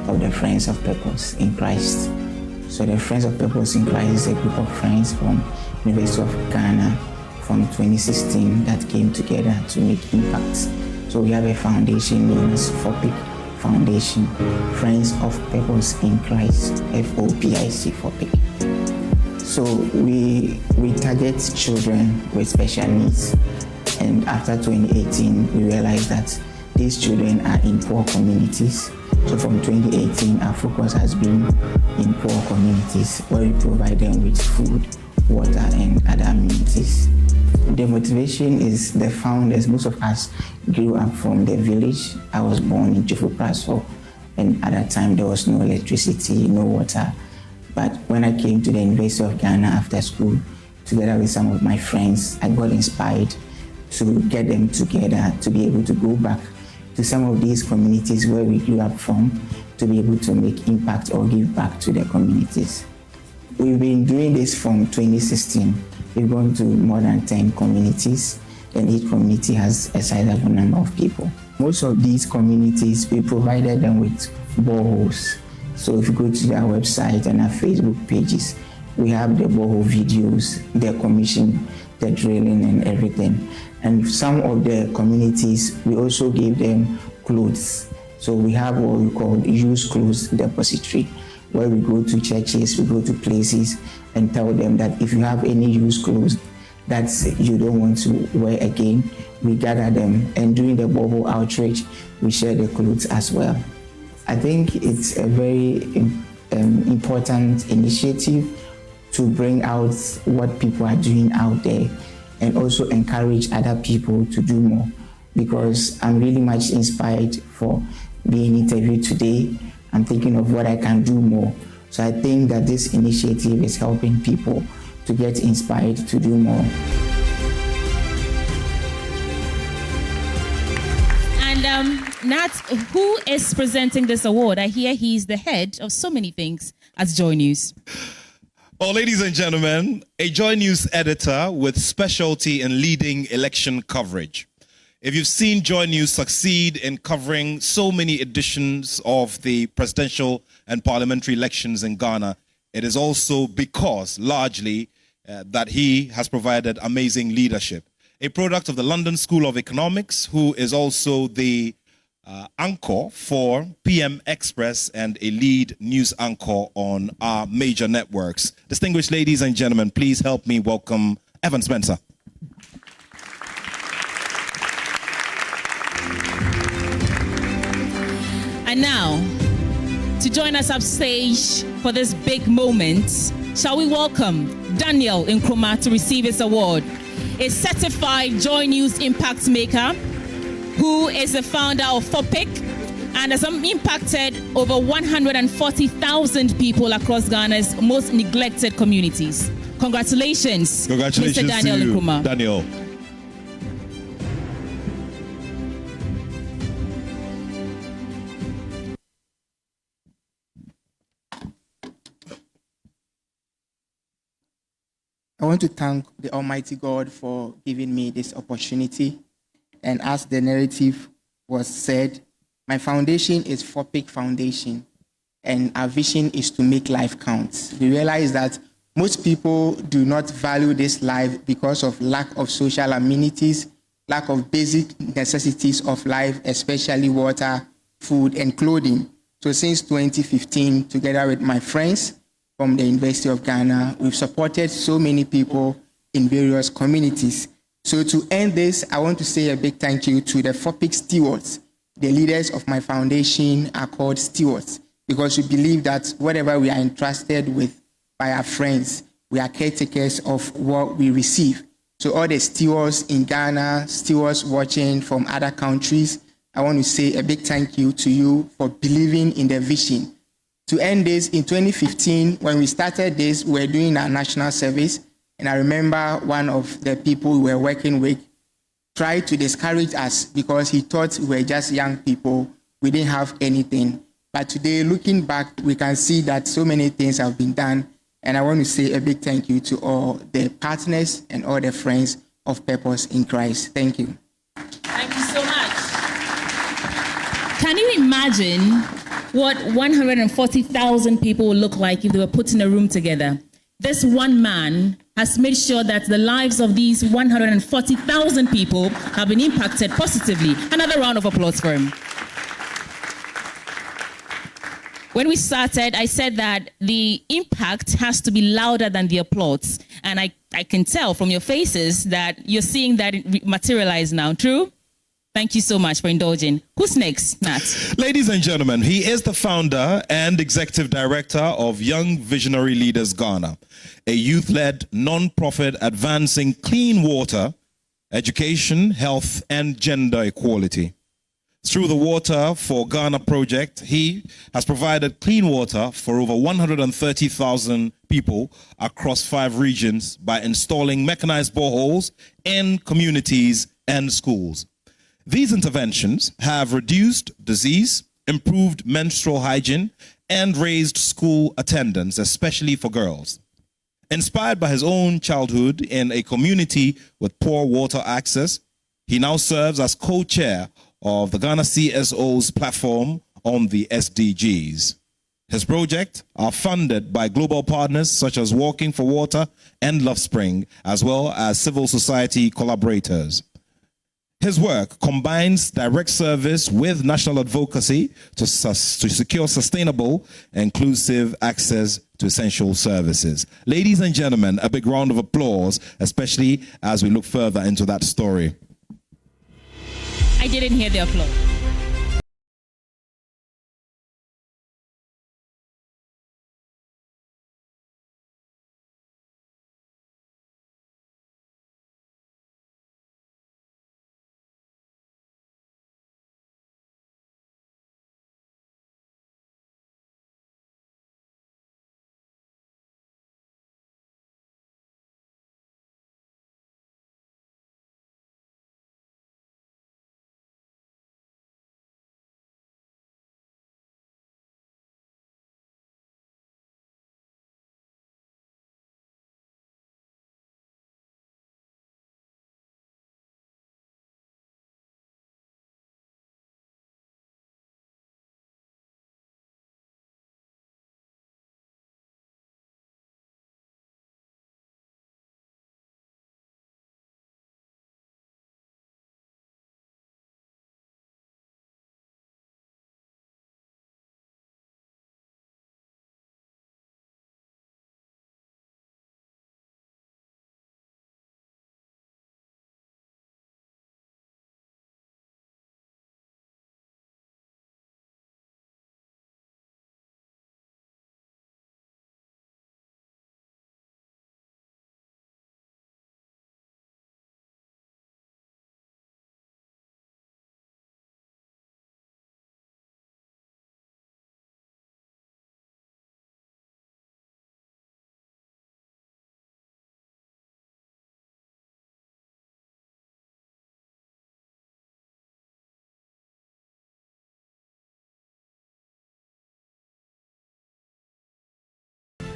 of the Friends of Purpose in Christ. So the Friends of Purpose in Christ is a group of friends from University of Ghana from 2016 that came together to make impacts. So we have a foundation known as FOPIC Foundation, Friends of Purpose in Christ, FOPIC, FOPIC. So we target children with special needs. And after 2018, we realized that these children are in poor communities. So from 2018, our focus has been in poor communities where we provide them with food, water, and other amenities. The motivation is the founders. Most of us grew up from the village. I was born in Jufu, and at that time there was no electricity, no water. But when I came to the University of Ghana after school, together with some of my friends, I got inspired to get them together to be able to go back to some of these communities where we grew up from, to be able to make impact or give back to the communities. We've been doing this from 2016. We've gone to more than 10 communities, and each community has a sizable number of people. Most of these communities, we provided them with boreholes. So if you go to their website and our Facebook pages, we have the borehole videos, the commission, the drilling and everything. And some of the communities, we also gave them clothes. So we have what we call used clothes depository, where we go to churches, we go to places and tell them that if you have any used clothes that you don't want to wear again, we gather them. And during the borehole outreach, we share the clothes as well. I think it's a very important initiative to bring out what people are doing out there and also encourage other people to do more, because I'm really much inspired for being interviewed today. I'm thinking of what I can do more. So I think that this initiative is helping people to get inspired to do more. And Nat, who is presenting this award? I hear he's the head of so many things at Joy News. Well, ladies and gentlemen, a Joy News editor with specialty in leading election coverage. If you've seen Joy News succeed in covering so many editions of the presidential and parliamentary elections in Ghana, it is also because, largely, that he has provided amazing leadership. A product of the London School of Economics, who is also the anchor for PM Express and a lead news anchor on our major networks. Distinguished ladies and gentlemen, please help me welcome Evan Spencer. And now, to join us upstage for this big moment, shall we welcome Daniel Nkrumah to receive his award, a certified Joy News Impact Maker, who is the founder of FOPIC and has impacted over 140,000 people across Ghana's most neglected communities. Congratulations, Mr. Daniel Nkrumah. Daniel. I want to thank the Almighty God for giving me this opportunity. And as the narrative was said, my foundation is FOPIC Foundation, and our vision is to make life count. We realize that most people do not value this life because of lack of social amenities, lack of basic necessities of life, especially water, food, and clothing. So since 2015, together with my friends from the University of Ghana, we've supported so many people in various communities. So to end this, I want to say a big thank you to the FOPIC stewards. The leaders of my foundation are called stewards because we believe that whatever we are entrusted with by our friends, we are caretakers of what we receive. So all the stewards in Ghana, stewards watching from other countries, I want to say a big thank you to you for believing in the vision. To end this, in 2015, when we started this, we were doing our national service. And I remember one of the people we were working with tried to discourage us because he thought we were just young people. We didn't have anything. But today, looking back, we can see that so many things have been done. And I want to say a big thank you to all the partners and all the friends of Purpose in Christ. Thank you. Thank you so much. Can you imagine what 140,000 people will look like if they were put in a room together. This one man has made sure that the lives of these 140,000 people have been impacted positively. Another round of applause for him. When we started, I said that the impact has to be louder than the applause. And I can tell from your faces that you're seeing that materialize now. True? Thank you so much for indulging. Who's next, Nat? Ladies and gentlemen, he is the founder and executive director of Young Visionary Leaders Ghana, a youth-led non-profit advancing clean water, education, health, and gender equality. Through the Water for Ghana project, he has provided clean water for over 130,000 people across 5 regions by installing mechanized boreholes in communities and schools. These interventions have reduced disease, improved menstrual hygiene, and raised school attendance, especially for girls. Inspired by his own childhood in a community with poor water access, he now serves as co-chair of the Ghana CSO's platform on the SDGs. His projects are funded by global partners such as Walking for Water and Love Spring, as well as civil society collaborators. His work combines direct service with national advocacy to secure sustainable, inclusive access to essential services. Ladies and gentlemen, a big round of applause, especially as we look further into that story. I didn't hear the applause.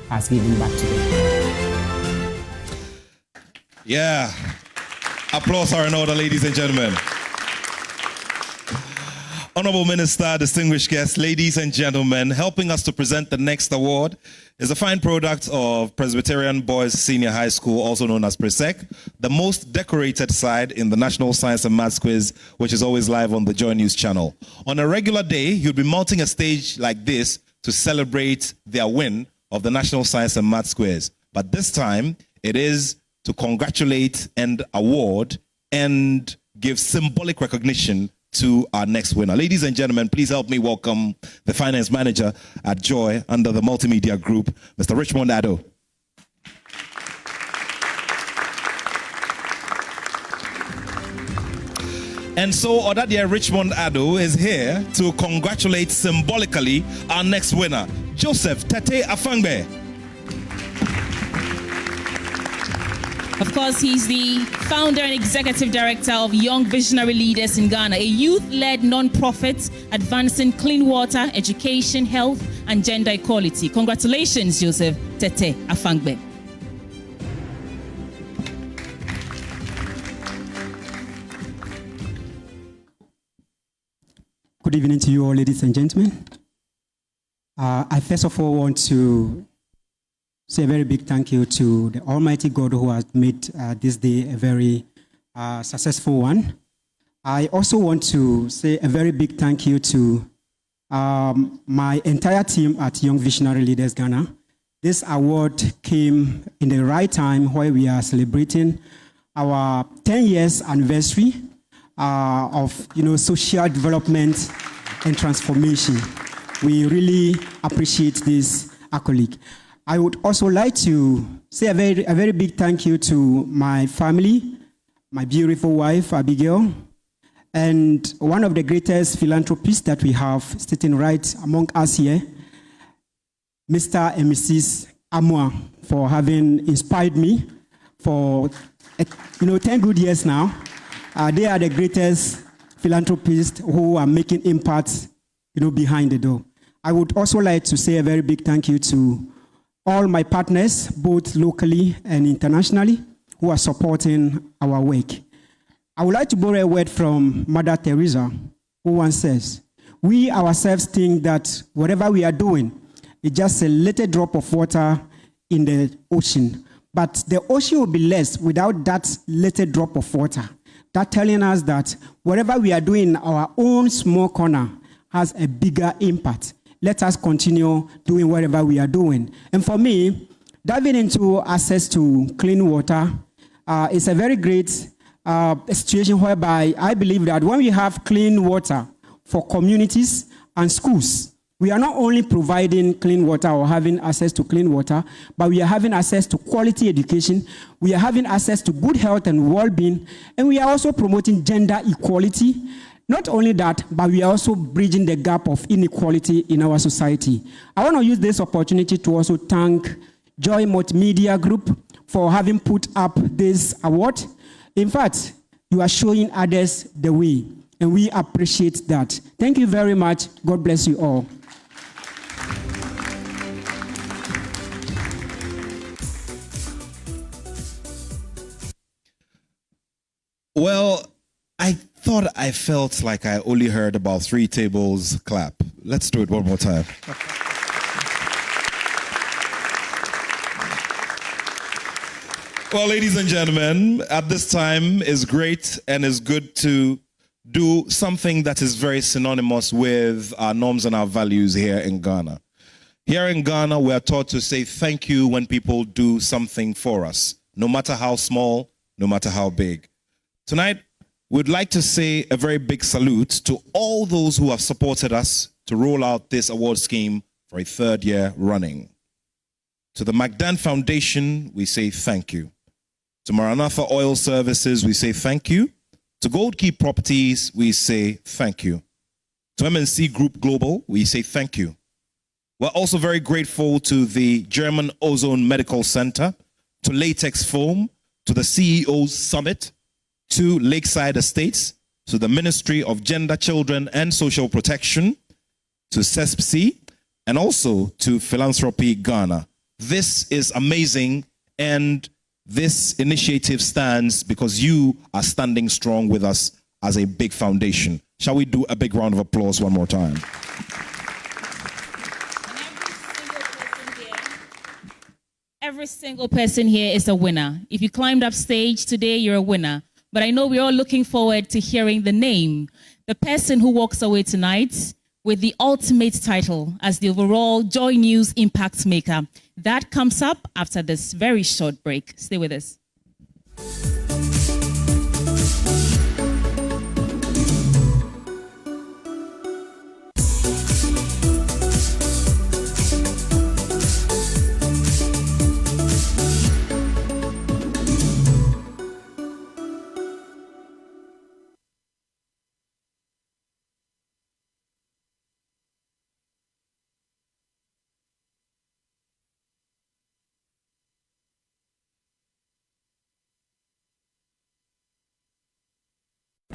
Has given back to them. Yeah. Applause are in order, ladies and gentlemen. Honorable Minister, distinguished guests, ladies and gentlemen, helping us to present the next award is a fine product of Presbyterian Boys Senior High School, also known as PRESEC, the most decorated side in the National Science and Maths Quiz, which is always live on the Joy News channel. On a regular day, you'll be mounting a stage like this to celebrate their win of the National Science and Maths Quiz. But this time, it is to congratulate and award and give symbolic recognition to our next winner. Ladies and gentlemen, please help me welcome the finance manager at Joy under the multimedia group, Mr. Richmond Addo. And so Odadia Richmond Addo is here to congratulate symbolically our next winner, Joseph Tete Afangbe. Of course, he's the founder and executive director of Young Visionary Leaders in Ghana, a youth-led non-profit advancing clean water, education, health, and gender equality. Congratulations, Joseph Tete Afangbe. Good evening to you all, ladies and gentlemen. I first of all want to say a very big thank you to the Almighty God who has made this day a very successful one. I also want to say a very big thank you to my entire team at Young Visionary Leaders Ghana. This award came in the right time where we are celebrating our 10 years anniversary of social development and transformation. We really appreciate this accolade. I would also like to say a very big thank you to my family, my beautiful wife, Abigail, and one of the greatest philanthropists that we have sitting right among us here, Mr. and Mrs. Amwa, for having inspired me for 10 good years now. They are the greatest philanthropists who are making impact behind the door. I would also like to say a very big thank you to all my partners, both locally and internationally, who are supporting our work. I would like to borrow a word from Mother Teresa, who once says, we ourselves think that whatever we are doing is just a little drop of water in the ocean, but the ocean will be less without that little drop of water. That telling us that whatever we are doing in our own small corner has a bigger impact. Let us continue doing whatever we are doing. And for me, diving into access to clean water is a very great situation whereby I believe that when we have clean water for communities and schools, we are not only providing clean water or having access to clean water, but we are having access to quality education, we are having access to good health and well-being, and we are also promoting gender equality. Not only that, but we are also bridging the gap of inequality in our society. I want to use this opportunity to also thank Joy Multimedia Group for having put up this award. In fact, you are showing others the way, and we appreciate that. Thank you very much. God bless you all. Well, I thought I felt like I only heard about 3 tables clap. Let's do it one more time. Well, ladies and gentlemen, at this time it's great and it's good to do something that is very synonymous with our norms and our values here in Ghana. Here in Ghana, we are taught to say thank you when people do something for us, no matter how small, no matter how big. Tonight, we'd like to say a very big salute to all those who have supported us to roll out this award scheme for a 3rd year running. To the Magdan Foundation, we say thank you. To Maranatha Oil Services, we say thank you. To Gold Key Properties, we say thank you. To MNC Group Global, we say thank you. We're also very grateful to the German Ozone Medical Center, to Latex Foam, to the CEO's Summit, to Lakeside Estates, to the Ministry of Gender, Children and Social Protection, to CESPC, and also to Philanthropy Ghana. This is amazing, and this initiative stands because you are standing strong with us as a big foundation. Shall we do a big round of applause one more time? Every single person here is a winner. If you climbed up stage today, you're a winner. But I know we're all looking forward to hearing the name. The person who walks away tonight with the ultimate title as the overall JoyNews Impact Maker. That comes up after this very short break. Stay with us.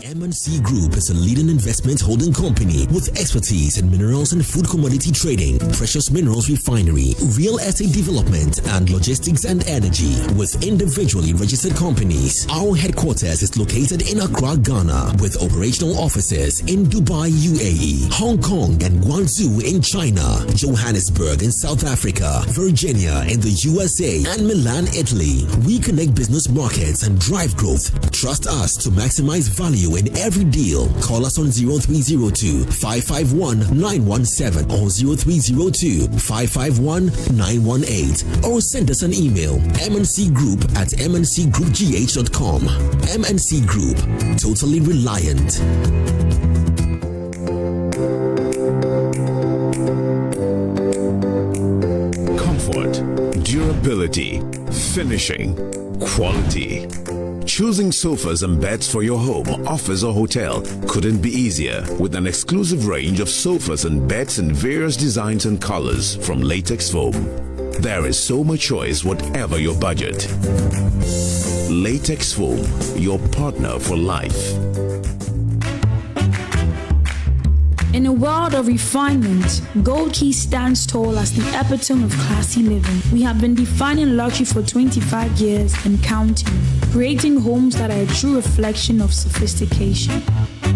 MNC Group is a leading investment holding company with expertise in minerals and food commodity trading, precious minerals refinery, real estate development, and logistics and energy. With individually registered companies, our headquarters is located in Accra, Ghana, with operational offices in Dubai, UAE, Hong Kong, and Guangzhou in China, Johannesburg in South Africa, Virginia in the USA, and Milan, Italy. We connect business markets and drive growth. Trust us to maximize value in every deal. Call us on 0302 551 917 or 0302 551 918 or send us an email mncgroup@mncgroupgh.com. MNC Group, totally reliant. Comfort, durability, finishing, quality. Choosing sofas and beds for your home, office, or hotel couldn't be easier with an exclusive range of sofas and beds in various designs and colors from latex foam. There is so much choice, whatever your budget. Latex foam, your partner for life. In a world of refinement, Gold Key stands tall as the epitome of classy living. We have been defining luxury for 25 years and counting, creating homes that are a true reflection of sophistication.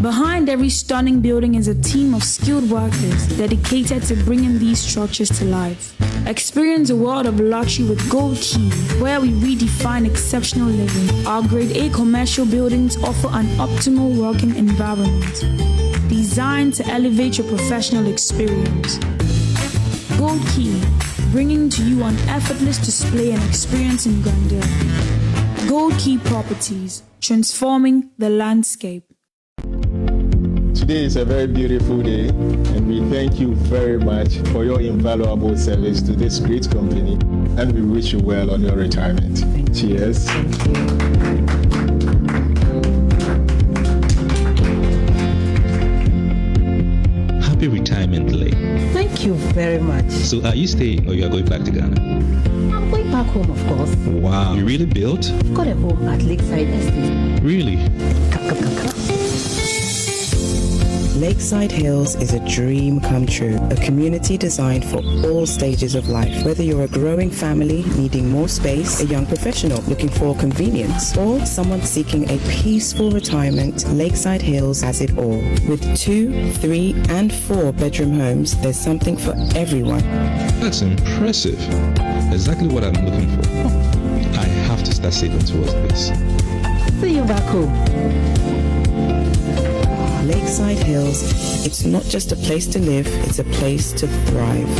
Behind every stunning building is a team of skilled workers dedicated to bringing these structures to life. Experience a world of luxury with Gold Key, where we redefine exceptional living. Our Grade A commercial buildings offer an optimal working environment, designed to elevate your professional experience. Gold Key, bringing to you an effortless display and experience in grandeur. Gold Key Properties, transforming the landscape. Today is a very beautiful day, and we thank you very much for your invaluable service to this great company, and we wish you well on your retirement. Cheers. Happy retirement, Lay. Thank you very much. So are you staying or you are going back to Ghana? I'm going back home, of course. Wow, you really built? I've got a home at Lakeside Estate. Really? Lakeside Hills is a dream come true, a community designed for all stages of life. Whether you're a growing family needing more space, a young professional looking for convenience, or someone seeking a peaceful retirement, Lakeside Hills has it all. With 2, 3, and 4 bedroom homes, there's something for everyone. That's impressive. Exactly what I'm looking for. I have to start saving towards this. See you back home. Lakeside Hills, it's not just a place to live, it's a place to thrive.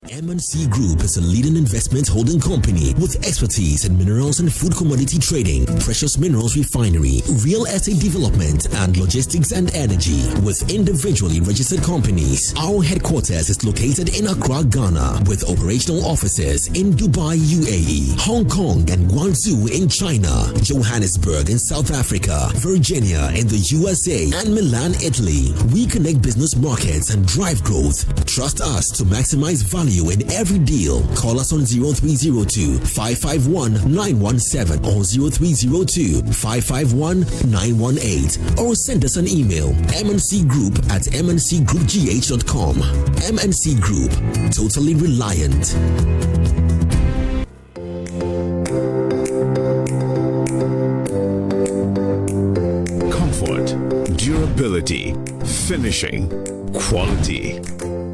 MNC Group is a leading investment holding company with expertise in minerals and food commodity trading, precious minerals refinery, real estate development, and logistics and energy. With individually registered companies, our headquarters is located in Accra, Ghana, with operational offices in Dubai, UAE, Hong Kong, and Guangzhou in China, Johannesburg in South Africa, Virginia in the USA, and Milan, Italy. We connect business markets and drive growth. Trust us to maximize value in every deal. Call us on 0302 551 917 or 0302 551 918 or send us an email mncgroup@mncgroupgh.com. MNC Group, totally reliant. durability, finishing, quality.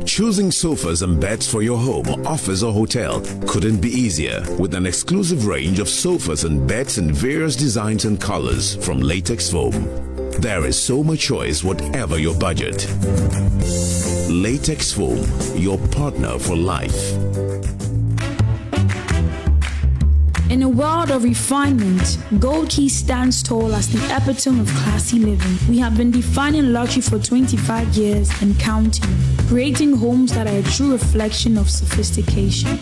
Choosing sofas and beds for your home, office, or hotel couldn't be easier with an exclusive range of sofas and beds in various designs and colors from latex foam. There is so much choice, whatever your budget. Latex foam, your partner for life. In a world of refinement, Gold Key stands tall as the epitome of classy living. We have been defining luxury for 25 years and counting, creating homes that are a true reflection of sophistication.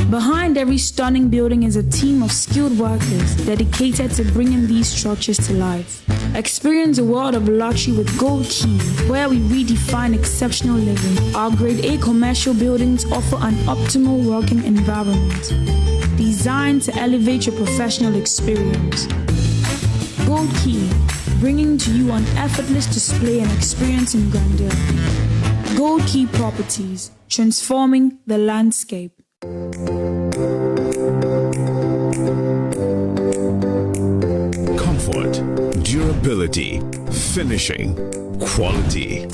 Behind every stunning building is a team of skilled workers dedicated to bringing these structures to life. Experience a world of luxury with Gold Key, where we redefine exceptional living. Our Grade A commercial buildings offer an optimal working environment, designed to elevate your professional experience. Gold Key, bringing to you an effortless display and experience in grandeur. Gold Key Properties, transforming the landscape. Comfort, durability, finishing, quality.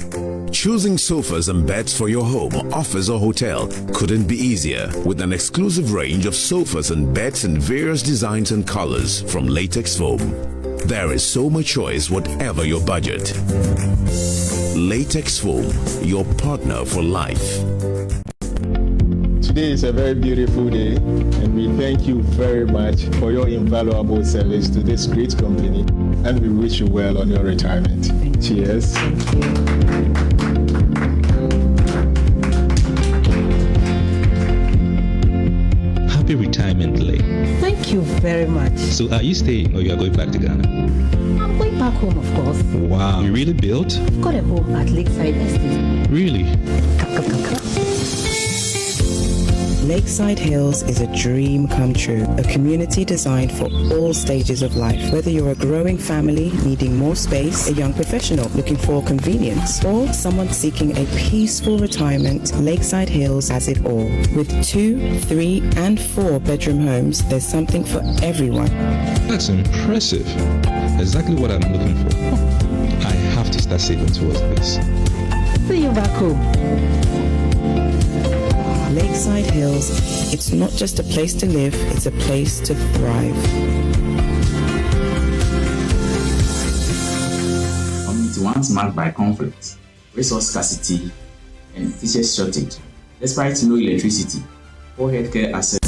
Choosing sofas and beds for your home, office, or hotel couldn't be easier with an exclusive range of sofas and beds in various designs and colors from latex foam. There is so much choice, whatever your budget. Latex foam, your partner for life. Today is a very beautiful day, and we thank you very much for your invaluable service to this great company, and we wish you well on your retirement. Cheers. Happy retirement, Lay. Thank you very much. So are you staying or you are going back to Ghana? I'm going back home, of course. Wow, you really built? I've got a home at Lakeside Estate. Really? Lakeside Hills is a dream come true, a community designed for all stages of life. Whether you're a growing family needing more space, a young professional looking for convenience, or someone seeking a peaceful retirement, Lakeside Hills has it all. With 2, 3, and 4 bedroom homes, there's something for everyone. That's impressive. Exactly what I'm looking for. I have to start saving towards this. See you back home. Lakeside Hills, it's not just a place to live, it's a place to thrive. Community once marked by conflict, resource scarcity, and teacher shortage. Despite no electricity, poor healthcare access.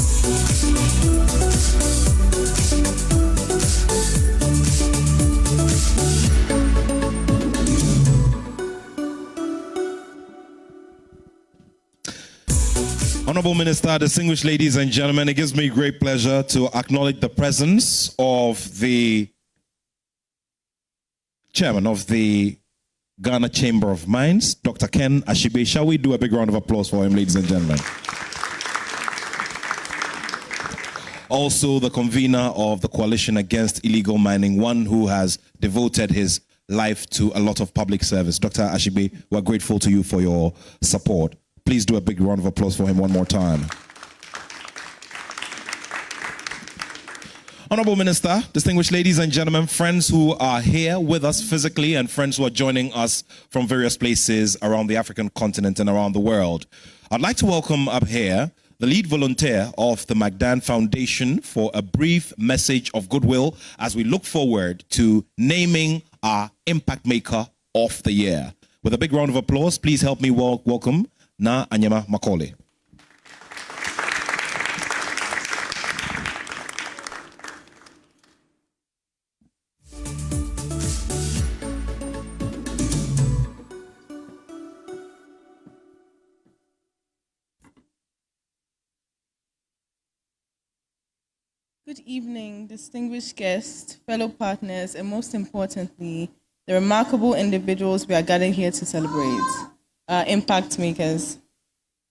Honorable Minister, distinguished ladies and gentlemen, it gives me great pleasure to acknowledge the presence of the chairman of the Ghana Chamber of Mines, Dr. Ken Ashibe. Shall we do a big round of applause for him, ladies and gentlemen? Also, the convener of the Coalition Against Illegal Mining, one who has devoted his life to a lot of public service. Dr. Ashibe, we're grateful to you for your support. Please do a big round of applause for him one more time. Honorable Minister, distinguished ladies and gentlemen, friends who are here with us physically and friends who are joining us from various places around the African continent and around the world. I'd like to welcome up here the lead volunteer of the Magdan Foundation for a brief message of goodwill as we look forward to naming our Impact Maker of the Year. With a big round of applause, please help me welcome Na Anyama Macaulay. Good evening, distinguished guests, fellow partners, and most importantly, the remarkable individuals we are gathered here to celebrate. Impact Makers.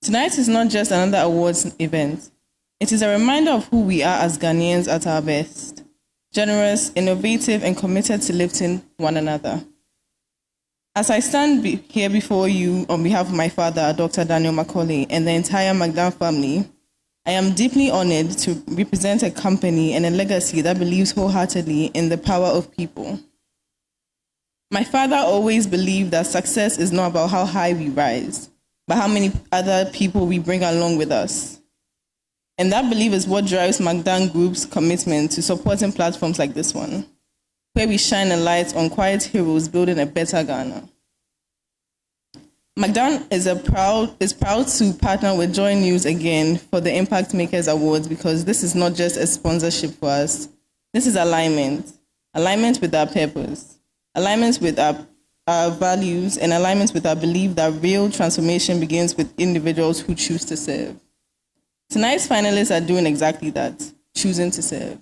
Tonight is not just another awards event. It is a reminder of who we are as Ghanaians at our best. Generous, innovative, and committed to lifting one another. As I stand here before you on behalf of my father, Dr. Daniel Macaulay, and the entire Magdan family, I am deeply honored to represent a company and a legacy that believes wholeheartedly in the power of people. My father always believed that success is not about how high we rise, but how many other people we bring along with us. And that belief is what drives Magdan Group's commitment to supporting platforms like this one, where we shine a light on quiet heroes building a better Ghana. Magdan is proud to partner with JoyNews again for the Impact Makers Awards, because this is not just a sponsorship for us. This is alignment with our purpose, alignment with our values, and alignment with our belief that real transformation begins with individuals who choose to serve. Tonight's finalists are doing exactly that, choosing to serve.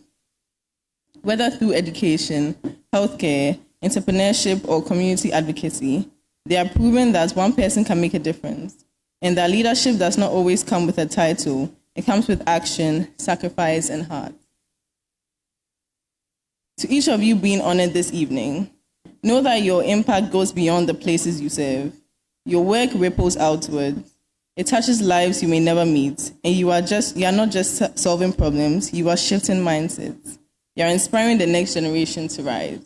Whether through education, healthcare, entrepreneurship, or community advocacy, they are proving that one person can make a difference, and that leadership does not always come with a title. It comes with action, sacrifice, and heart. To each of you being honored this evening, know that your impact goes beyond the places you serve. Your work ripples outwards. It touches lives you may never meet, and you are not just solving problems, you are shifting mindsets. You are inspiring the next generation to rise.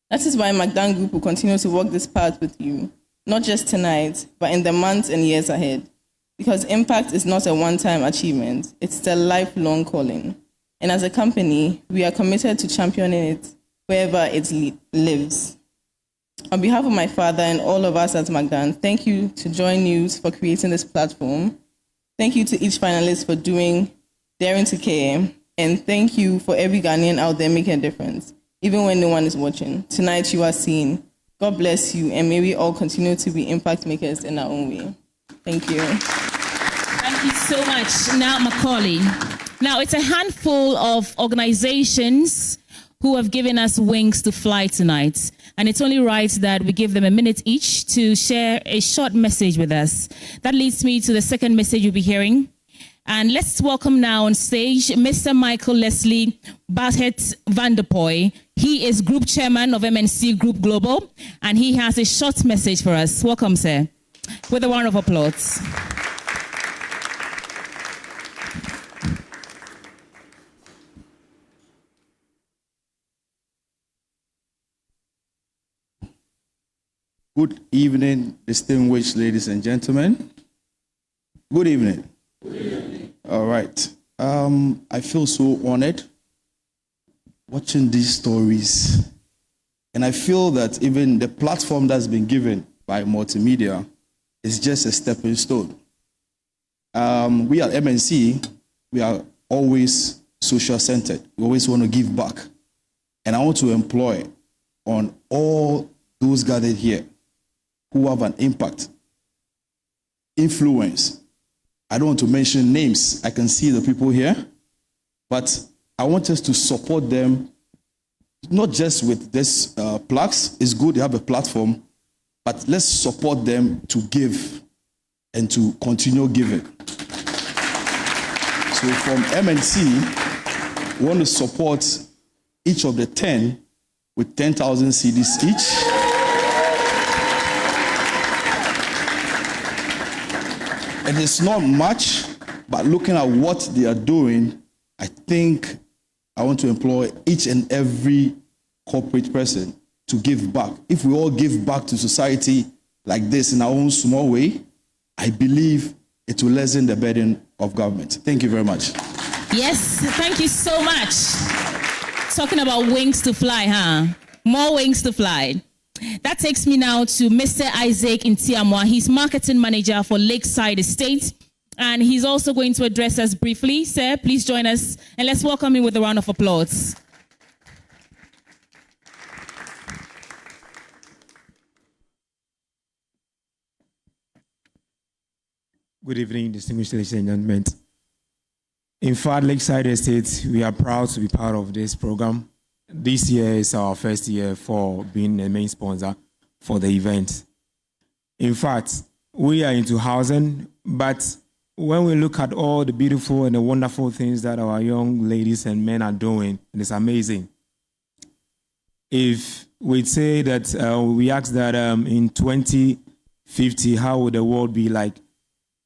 That is why Magdan Group will continue to walk this path with you, not just tonight, but in the months and years ahead. Because impact is not a one-time achievement, it's a lifelong calling. And as a company, we are committed to championing it wherever it lives. On behalf of my father and all of us at Magdan, thank you to JoyNews for creating this platform. Thank you to each finalist for daring to care. And thank you for every Ghanaian out there making a difference, even when no one is watching. Tonight you are seen. God bless you, and may we all continue to be impact makers in our own way. Thank you. Thank you so much. Now, Macaulay. Now, it's a handful of organizations who have given us wings to fly tonight. And it's only right that we give them a minute each to share a short message with us. That leads me to the second message you'll be hearing. And let's welcome now on stage Mr. Michael Leslie Barthet Vanderpoy. He is Group Chairman of MNC Group Global, and he has a short message for us. Welcome, sir. With a round of applause. Good evening, distinguished ladies and gentlemen. Good evening. Good evening. All right. I feel so honored watching these stories. And I feel that even the platform that's been given by multimedia is just a stepping stone. We at MNC, we are always social-centered. We always want to give back. And I want to employ on all those gathered here who have an impact, influence. I don't want to mention names. I can see the people here, but I want us to support them, not just with this plaques. It's good to have a platform, but let's support them to give and to continue giving. So from MNC, we want to support each of the 10 with 10,000 cedis each. And it's not much, but looking at what they are doing, I think I want to employ each and every corporate person to give back. If we all give back to society like this in our own small way, I believe it will lessen the burden of government. Thank you very much. Yes, thank you so much. Talking about wings to fly, huh? More wings to fly. That takes me now to Mr. Isaac Ntiamwa. He's marketing manager for Lakeside Estate, and he's also going to address us briefly. Sir, please join us, and let's welcome him with a round of applause. Good evening, distinguished ladies and gentlemen. In fact, Lakeside Estate, we are proud to be part of this program. This year is our first year for being the main sponsor for the event. In fact, we are into housing, but when we look at all the beautiful and the wonderful things that our young ladies and men are doing, it's amazing. If we say that we ask that in 2050, how would the world be like?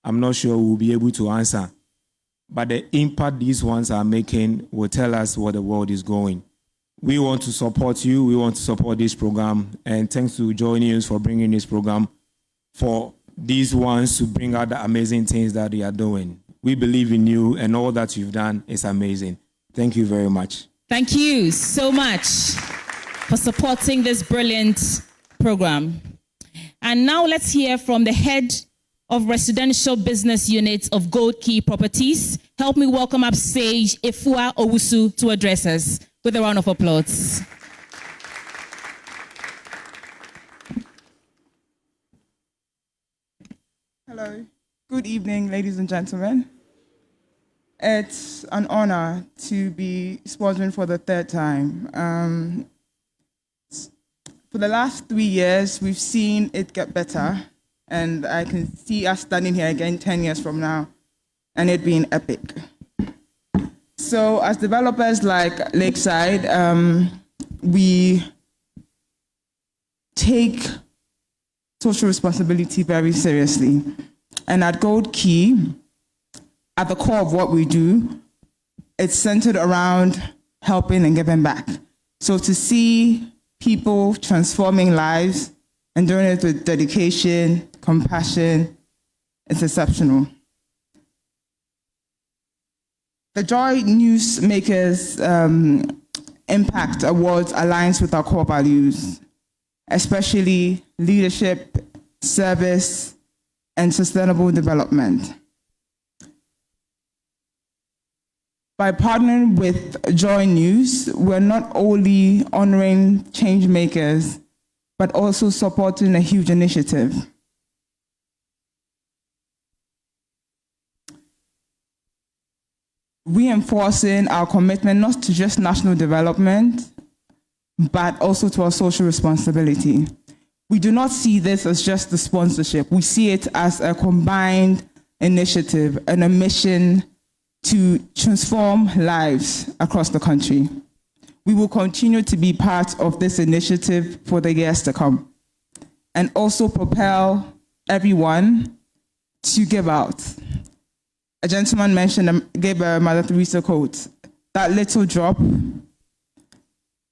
I'm not sure we'll be able to answer. But the impact these ones are making will tell us where the world is going. We want to support you. We want to support this program. And thanks to JoyNews for bringing this program, for these ones to bring out the amazing things that they are doing. We believe in you, and all that you've done is amazing. Thank you very much. Thank you so much for supporting this brilliant program. And now let's hear from the head of Residential Business Unit of Gold Key Properties. Help me welcome upstage Efua Owusu to address us with a round of applause. Hello. Good evening, ladies and gentlemen. It's an honor to be sponsoring for the third time. For the last 3 years, we've seen it get better, and I can see us standing here again 10 years from now, and it being epic. So as developers like Lakeside, we take social responsibility very seriously. And at Gold Key, at the core of what we do, it's centered around helping and giving back. So to see people transforming lives and doing it with dedication, compassion, it's exceptional. The JoyNews Makers Impact Awards aligns with our core values, especially leadership, service, and sustainable development. By partnering with JoyNews, we're not only honoring changemakers, but also supporting a huge initiative. Reinforcing our commitment not to just national development, but also to our social responsibility. We do not see this as just the sponsorship. We see it as a combined initiative and a mission to transform lives across the country. We will continue to be part of this initiative for the years to come, and also propel everyone to give out. A gentleman gave a Mother Teresa quote, that little drop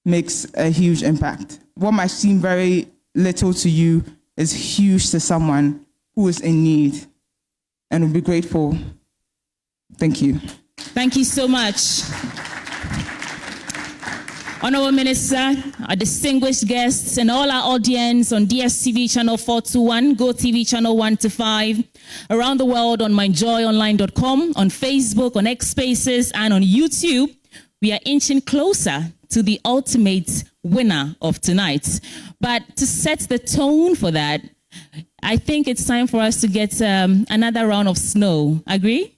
makes a huge impact. What might seem very little to you is huge to someone who is in need, and we'll be grateful. Thank you. Thank you so much. Honorable Minister, our distinguished guests, and all our audience on DSTV channel 421, GoTV channel 125, around the world on myjoyonline.com, on Facebook, on X Spaces, and on YouTube, we are inching closer to the ultimate winner of tonight. But to set the tone for that, I think it's time for us to get another round of snow. Agree?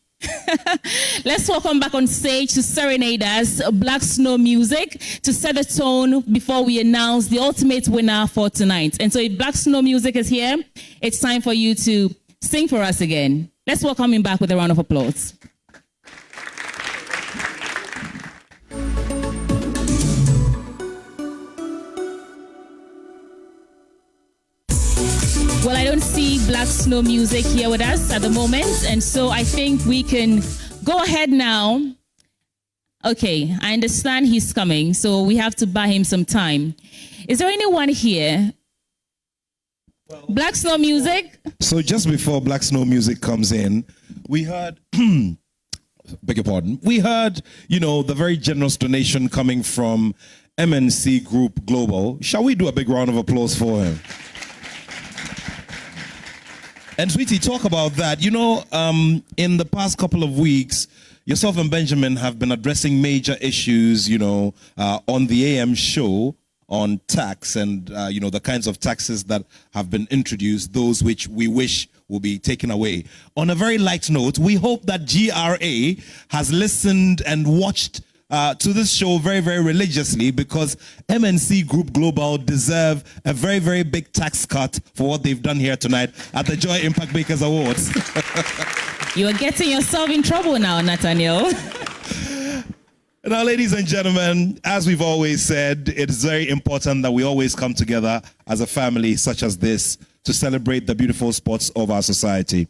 Let's welcome back on stage to serenade us Black Snow music to set the tone before we announce the ultimate winner for tonight. And so if Black Snow music is here, it's time for you to sing for us again. Let's welcome him back with a round of applause. Well, I don't see Black Snow music here with us at the moment, and so I think we can go ahead now. Okay, I understand he's coming, so we have to buy him some time. Is there anyone here? Black Snow music? So just before Black Snow music comes in, we heard, beg your pardon, we heard, the very generous donation coming from MNC Group Global. Shall we do a big round of applause for him? And Sweetie, talk about that. In the past couple of weeks, yourself and Benjamin have been addressing major issues, on the AM show on tax and, the kinds of taxes that have been introduced, those which we wish will be taken away. On a very light note, we hope that GRA has listened and watched to this show very, very religiously, because MNC Group Global deserve a very, very big tax cut for what they've done here tonight at the Joy Impact Makers Awards. You are getting yourself in trouble now, Nathaniel. Now, ladies and gentlemen, as we've always said, it's very important that we always come together as a family such as this to celebrate the beautiful spots of our society.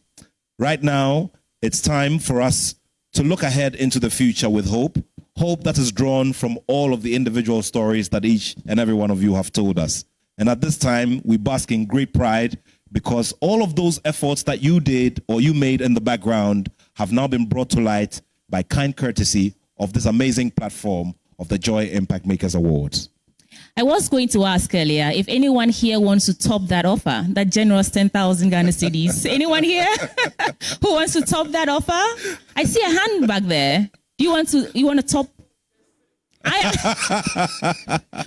Right now, it's time for us to look ahead into the future with hope. hope that is drawn from all of the individual stories that each and every one of you have told us. And at this time, we bask in great pride because all of those efforts that you did or you made in the background have now been brought to light by kind courtesy of this amazing platform of the Joy Impact Makers Awards. I was going to ask earlier if anyone here wants to top that offer, that generous 10,000 Ghana cedis. Anyone here who wants to top that offer? I see a hand back there. You want to top?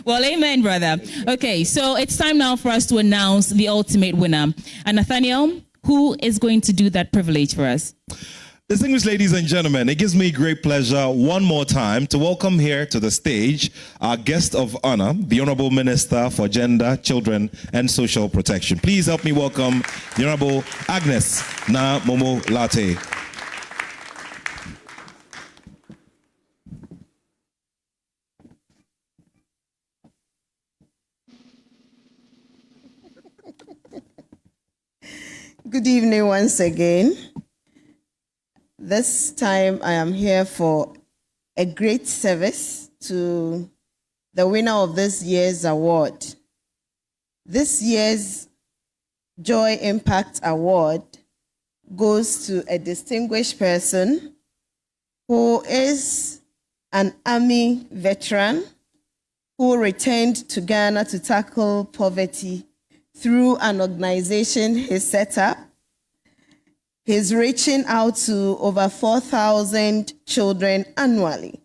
Well, amen, brother. Okay, so it's time now for us to announce the ultimate winner. And Nathaniel, who is going to do that privilege for us? Distinguished ladies and gentlemen, it gives me great pleasure one more time to welcome here to the stage our guest of honor, the Honorable Minister for Gender, Children and Social Protection. Please help me welcome the Honorable Agnes Na Momo Latte. Good evening once again. This time I am here for a great service to the winner of this year's award. This year's Joy Impact Award goes to a distinguished person who is an army veteran who returned to Ghana to tackle poverty through an organization he set up. He's reaching out to over 4,000 children annually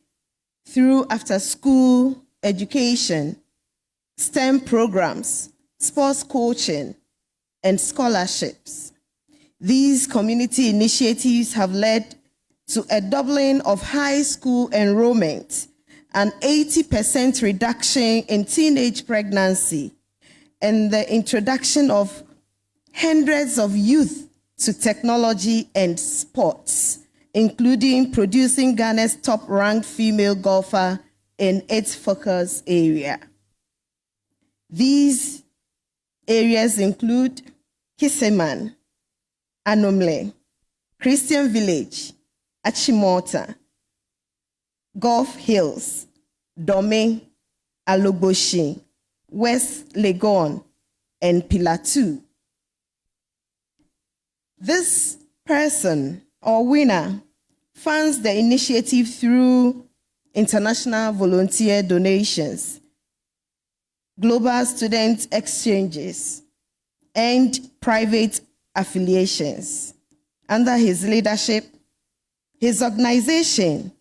through after-school education, STEM programs, sports coaching, and scholarships. These community initiatives have led to a doubling of high school enrollment, an 80% reduction in teenage pregnancy, and the introduction of hundreds of youth to technology and sports, including producing Ghana's top-ranked female golfer in its focus area. These areas include Kiseman, Anomle, Christian Village, Achimota, Gulf Hills, Dome, Alogoshi, West Legon, and Pilatu. This person or winner funds the initiative through international volunteer donations, global student exchanges, and private affiliations. Under his leadership, his organization,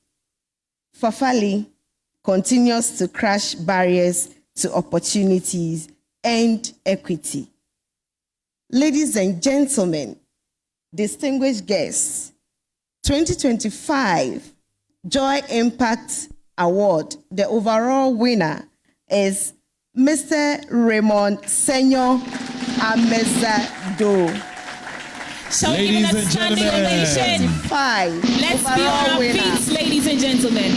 Fafali, continues to crush barriers to opportunities and equity. Ladies and gentlemen, distinguished guests, 2025 Joy Impact Award, the overall winner is Mr. Raymond Senor Amezado. Ladies and gentlemen, let's be on our feet, ladies and gentlemen.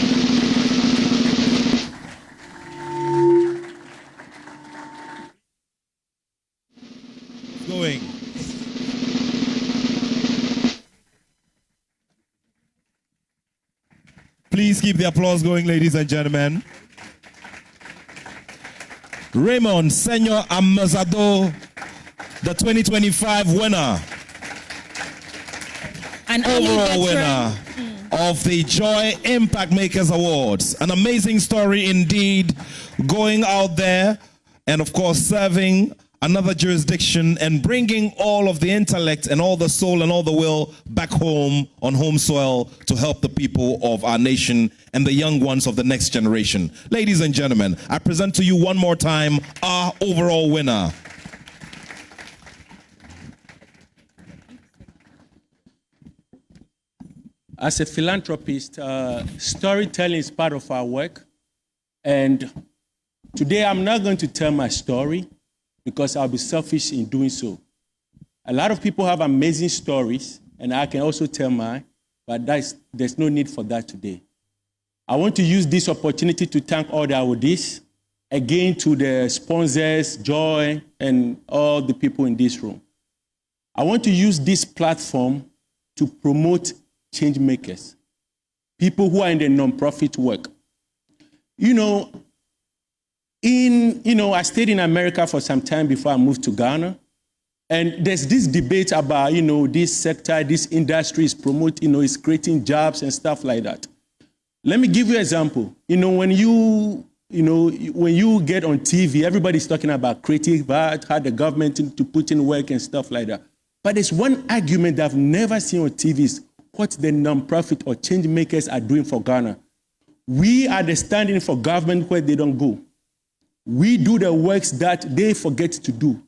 Going. Please keep the applause going, ladies and gentlemen. Raymond Senor Amazado, the 2025 winner, an overall winner of the Joy Impact Makers Awards. An amazing story indeed, going out there and of course serving another jurisdiction and bringing all of the intellect and all the soul and all the will back home on home soil to help the people of our nation and the young ones of the next generation. Ladies and gentlemen, I present to you one more time our overall winner. As a philanthropist, storytelling is part of our work. And today I'm not going to tell my story, because I'll be selfish in doing so. A lot of people have amazing stories, and I can also tell mine, but there's no need for that today. I want to use this opportunity to thank all the awardees, again to the sponsors, Joy, and all the people in this room. I want to use this platform to promote Changemakers, people who are in the nonprofit work, I stayed in America for some time before I moved to Ghana. And there's this debate about, this sector, this industry is is creating jobs and stuff like that. Let me give you an example. When you get on TV, everybody's talking about creative art, how the government to put in work and stuff like that. But there's one argument that I've never seen on TV is what the nonprofit or change makers are doing for Ghana. We are the standing for government where they don't go. We do the works that they forget to do.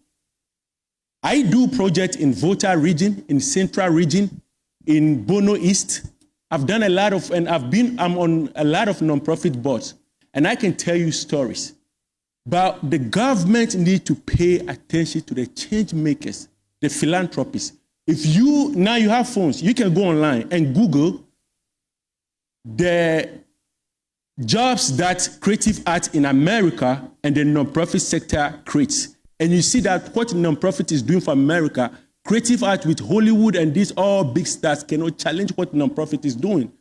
I do projects in Volta region, in Central region, in Bono East. I've done a lot of, and I'm on a lot of nonprofit boards, and I can tell you stories. But the government needs to pay attention to the change makers, the philanthropists. Now you have phones, you can go online and Google the jobs that creative art in America and the nonprofit sector creates. And you see that what nonprofit is doing for America, creative art with Hollywood and these all big stars cannot challenge what nonprofit is doing.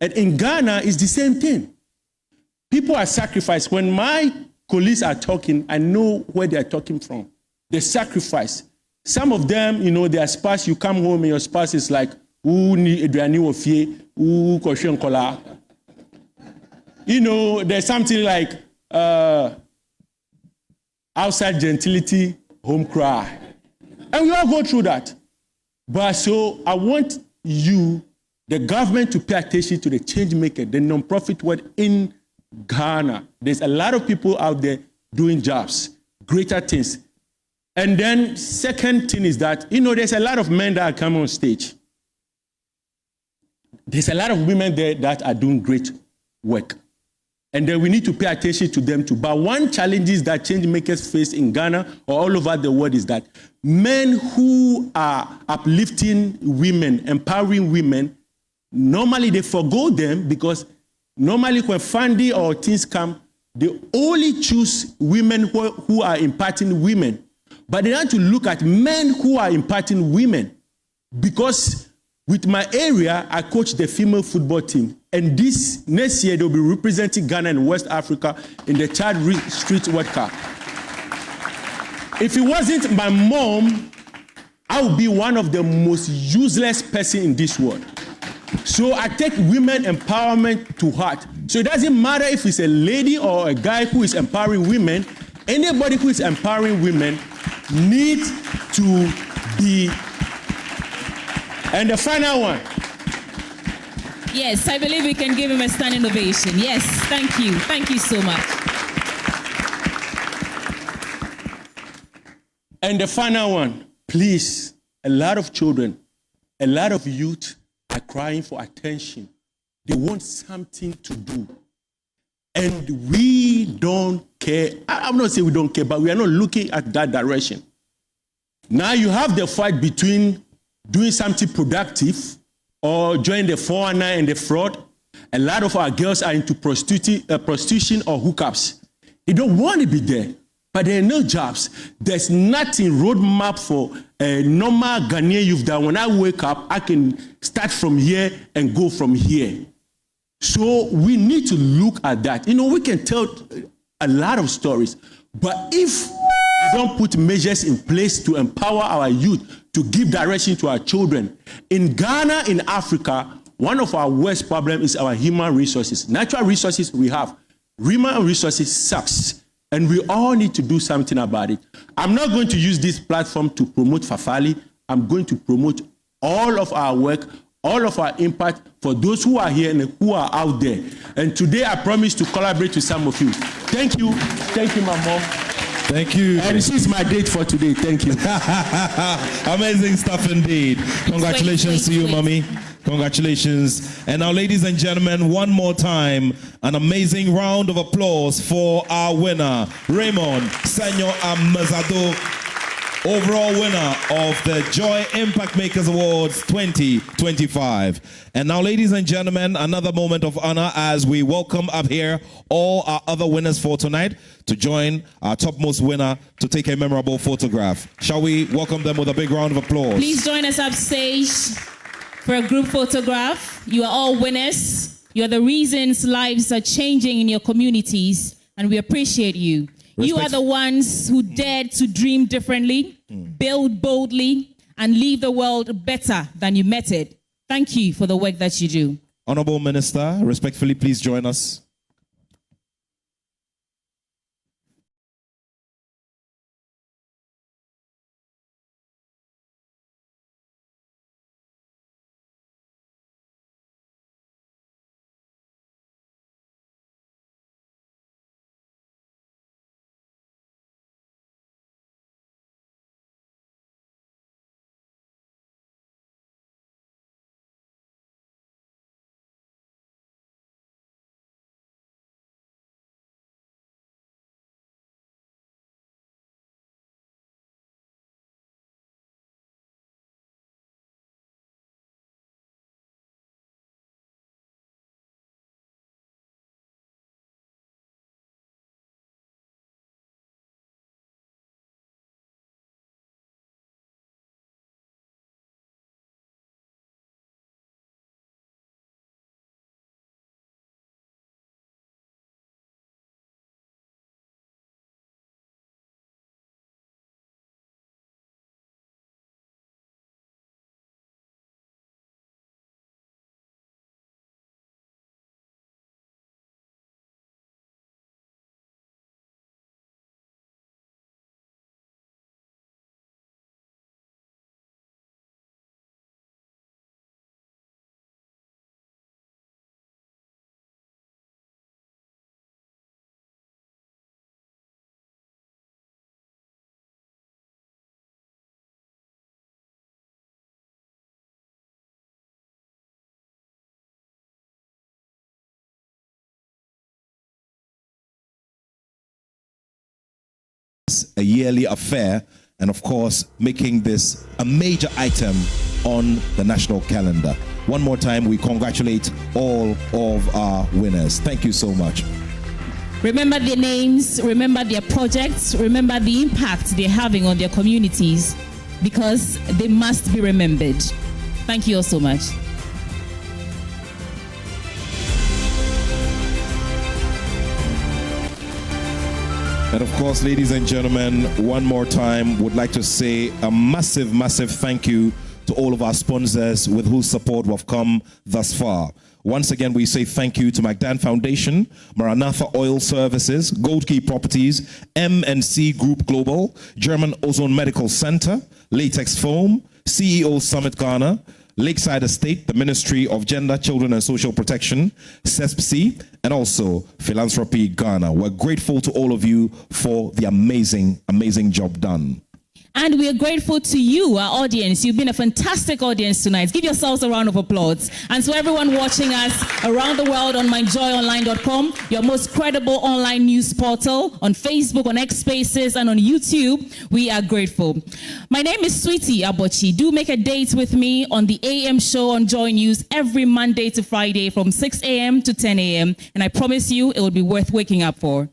And in Ghana, it's the same thing. People are sacrificed. When my colleagues are talking, I know where they are talking from. They sacrifice. Some of them, their spouse, you come home and your spouse is like, there's something like outside gentility, home cry. And we all go through that. But so I want you, the government, to pay attention to the change maker, the nonprofit world in Ghana. There's a lot of people out there doing jobs, greater things. And then second thing is that, there's a lot of men that are coming on stage. There's a lot of women there that are doing great work. And then we need to pay attention to them too. But one challenge is that change makers face in Ghana or all over the world is that men who are uplifting women, empowering women, normally they forgo them because normally when funding or things come, they only choose women who are impacting women. But they have to look at men who are impacting women because with my area, I coach the female football team. And this next year, they'll be representing Ghana and West Africa in the Chad Street World Cup. If it wasn't my mom, I would be one of the most useless person in this world. So I take women empowerment to heart. So it doesn't matter if it's a lady or a guy who is empowering women. Anybody who is empowering women needs to be. And the final one. Yes, I believe we can give him a standing ovation. Yes, thank you. Thank you so much. And the final one, please, a lot of children, a lot of youth are crying for attention. They want something to do. And we don't care. I'm not saying we don't care, but we are not looking at that direction. Now you have the fight between doing something productive or join the 419 and the fraud. A lot of our girls are into prostitution or hookups. They don't want to be there, but there are no jobs. There's nothing roadmap for a normal Ghanaian youth that when I wake up, I can start from here and go from here. So we need to look at that. We can tell a lot of stories, but if we don't put measures in place to empower our youth, to give direction to our children. In Ghana, in Africa, one of our worst problems is our human resources. Natural resources we have. Human resources sucks. And we all need to do something about it. I'm not going to use this platform to promote Fafali. I'm going to promote all of our work, all of our impact for those who are here and who are out there. And today I promise to collaborate with some of you. Thank you. Thank you, my mom. Thank you. And this is my date for today. Thank you. Amazing stuff indeed. Congratulations to you, mommy. Congratulations. And now, ladies and gentlemen, one more time, an amazing round of applause for our winner, Raymond Senyo Amazado, overall winner of the Joy Impact Makers Awards 2025. And now, ladies and gentlemen, another moment of honor as we welcome up here all our other winners for tonight to join our topmost winner to take a memorable photograph. Shall we welcome them with a big round of applause? Please join us upstage for a group photograph. You are all winners. You are the reasons lives are changing in your communities, and we appreciate you. You are the ones who dared to dream differently, build boldly, and leave the world better than you met it. Thank you for the work that you do. Honorable Minister, respectfully, please join us. A yearly affair, and of course making this a major item on the national calendar. One more time, we congratulate all of our winners. Thank you so much. Remember their names, remember their projects, remember the impact they're having on their communities, because they must be remembered. Thank you all so much. And of course, ladies and gentlemen, one more time, would like to say a massive, massive thank you to all of our sponsors with whose support we've come thus far. Once again, we say thank you to McDan Foundation, Maranatha Oil Services, Gold Key Properties, M&C Group Global, German Ozone Medical Center, Latex Foam, CEO Summit Ghana, Lakeside Estate, the Ministry of Gender, Children and Social Protection, CESPC, and also Philanthropy Ghana. We're grateful to all of you for the amazing, amazing job done. And we are grateful to you, our audience. You've been a fantastic audience tonight. Give yourselves a round of applause. And to everyone watching us around the world on myjoyonline.com, your most credible online news portal, on Facebook, on X Spaces, and on YouTube, we are grateful. My name is Sweetie Abochi. Do make a date with me on the AM show on Joy News every Monday to Friday from 6 a.m. to 10 a.m. And I promise you, it will be worth waking up for.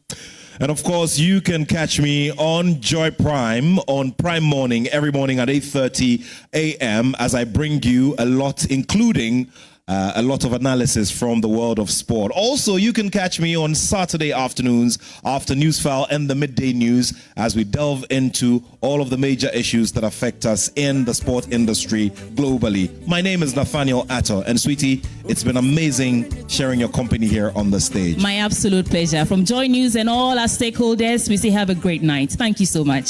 And of course, you can catch me on Joy Prime, on Prime Morning, every morning at 8:30 a.m. as I bring you a lot, including a lot of analysis from the world of sport. Also, you can catch me on Saturday afternoons after Newsfile and the Midday News as we delve into all of the major issues that affect us in the sport industry globally. My name is Nathaniel Atto, and Sweetie, it's been amazing sharing your company here on the stage. My absolute pleasure. From Joy News and all our stakeholders, we say have a great night. Thank you so much.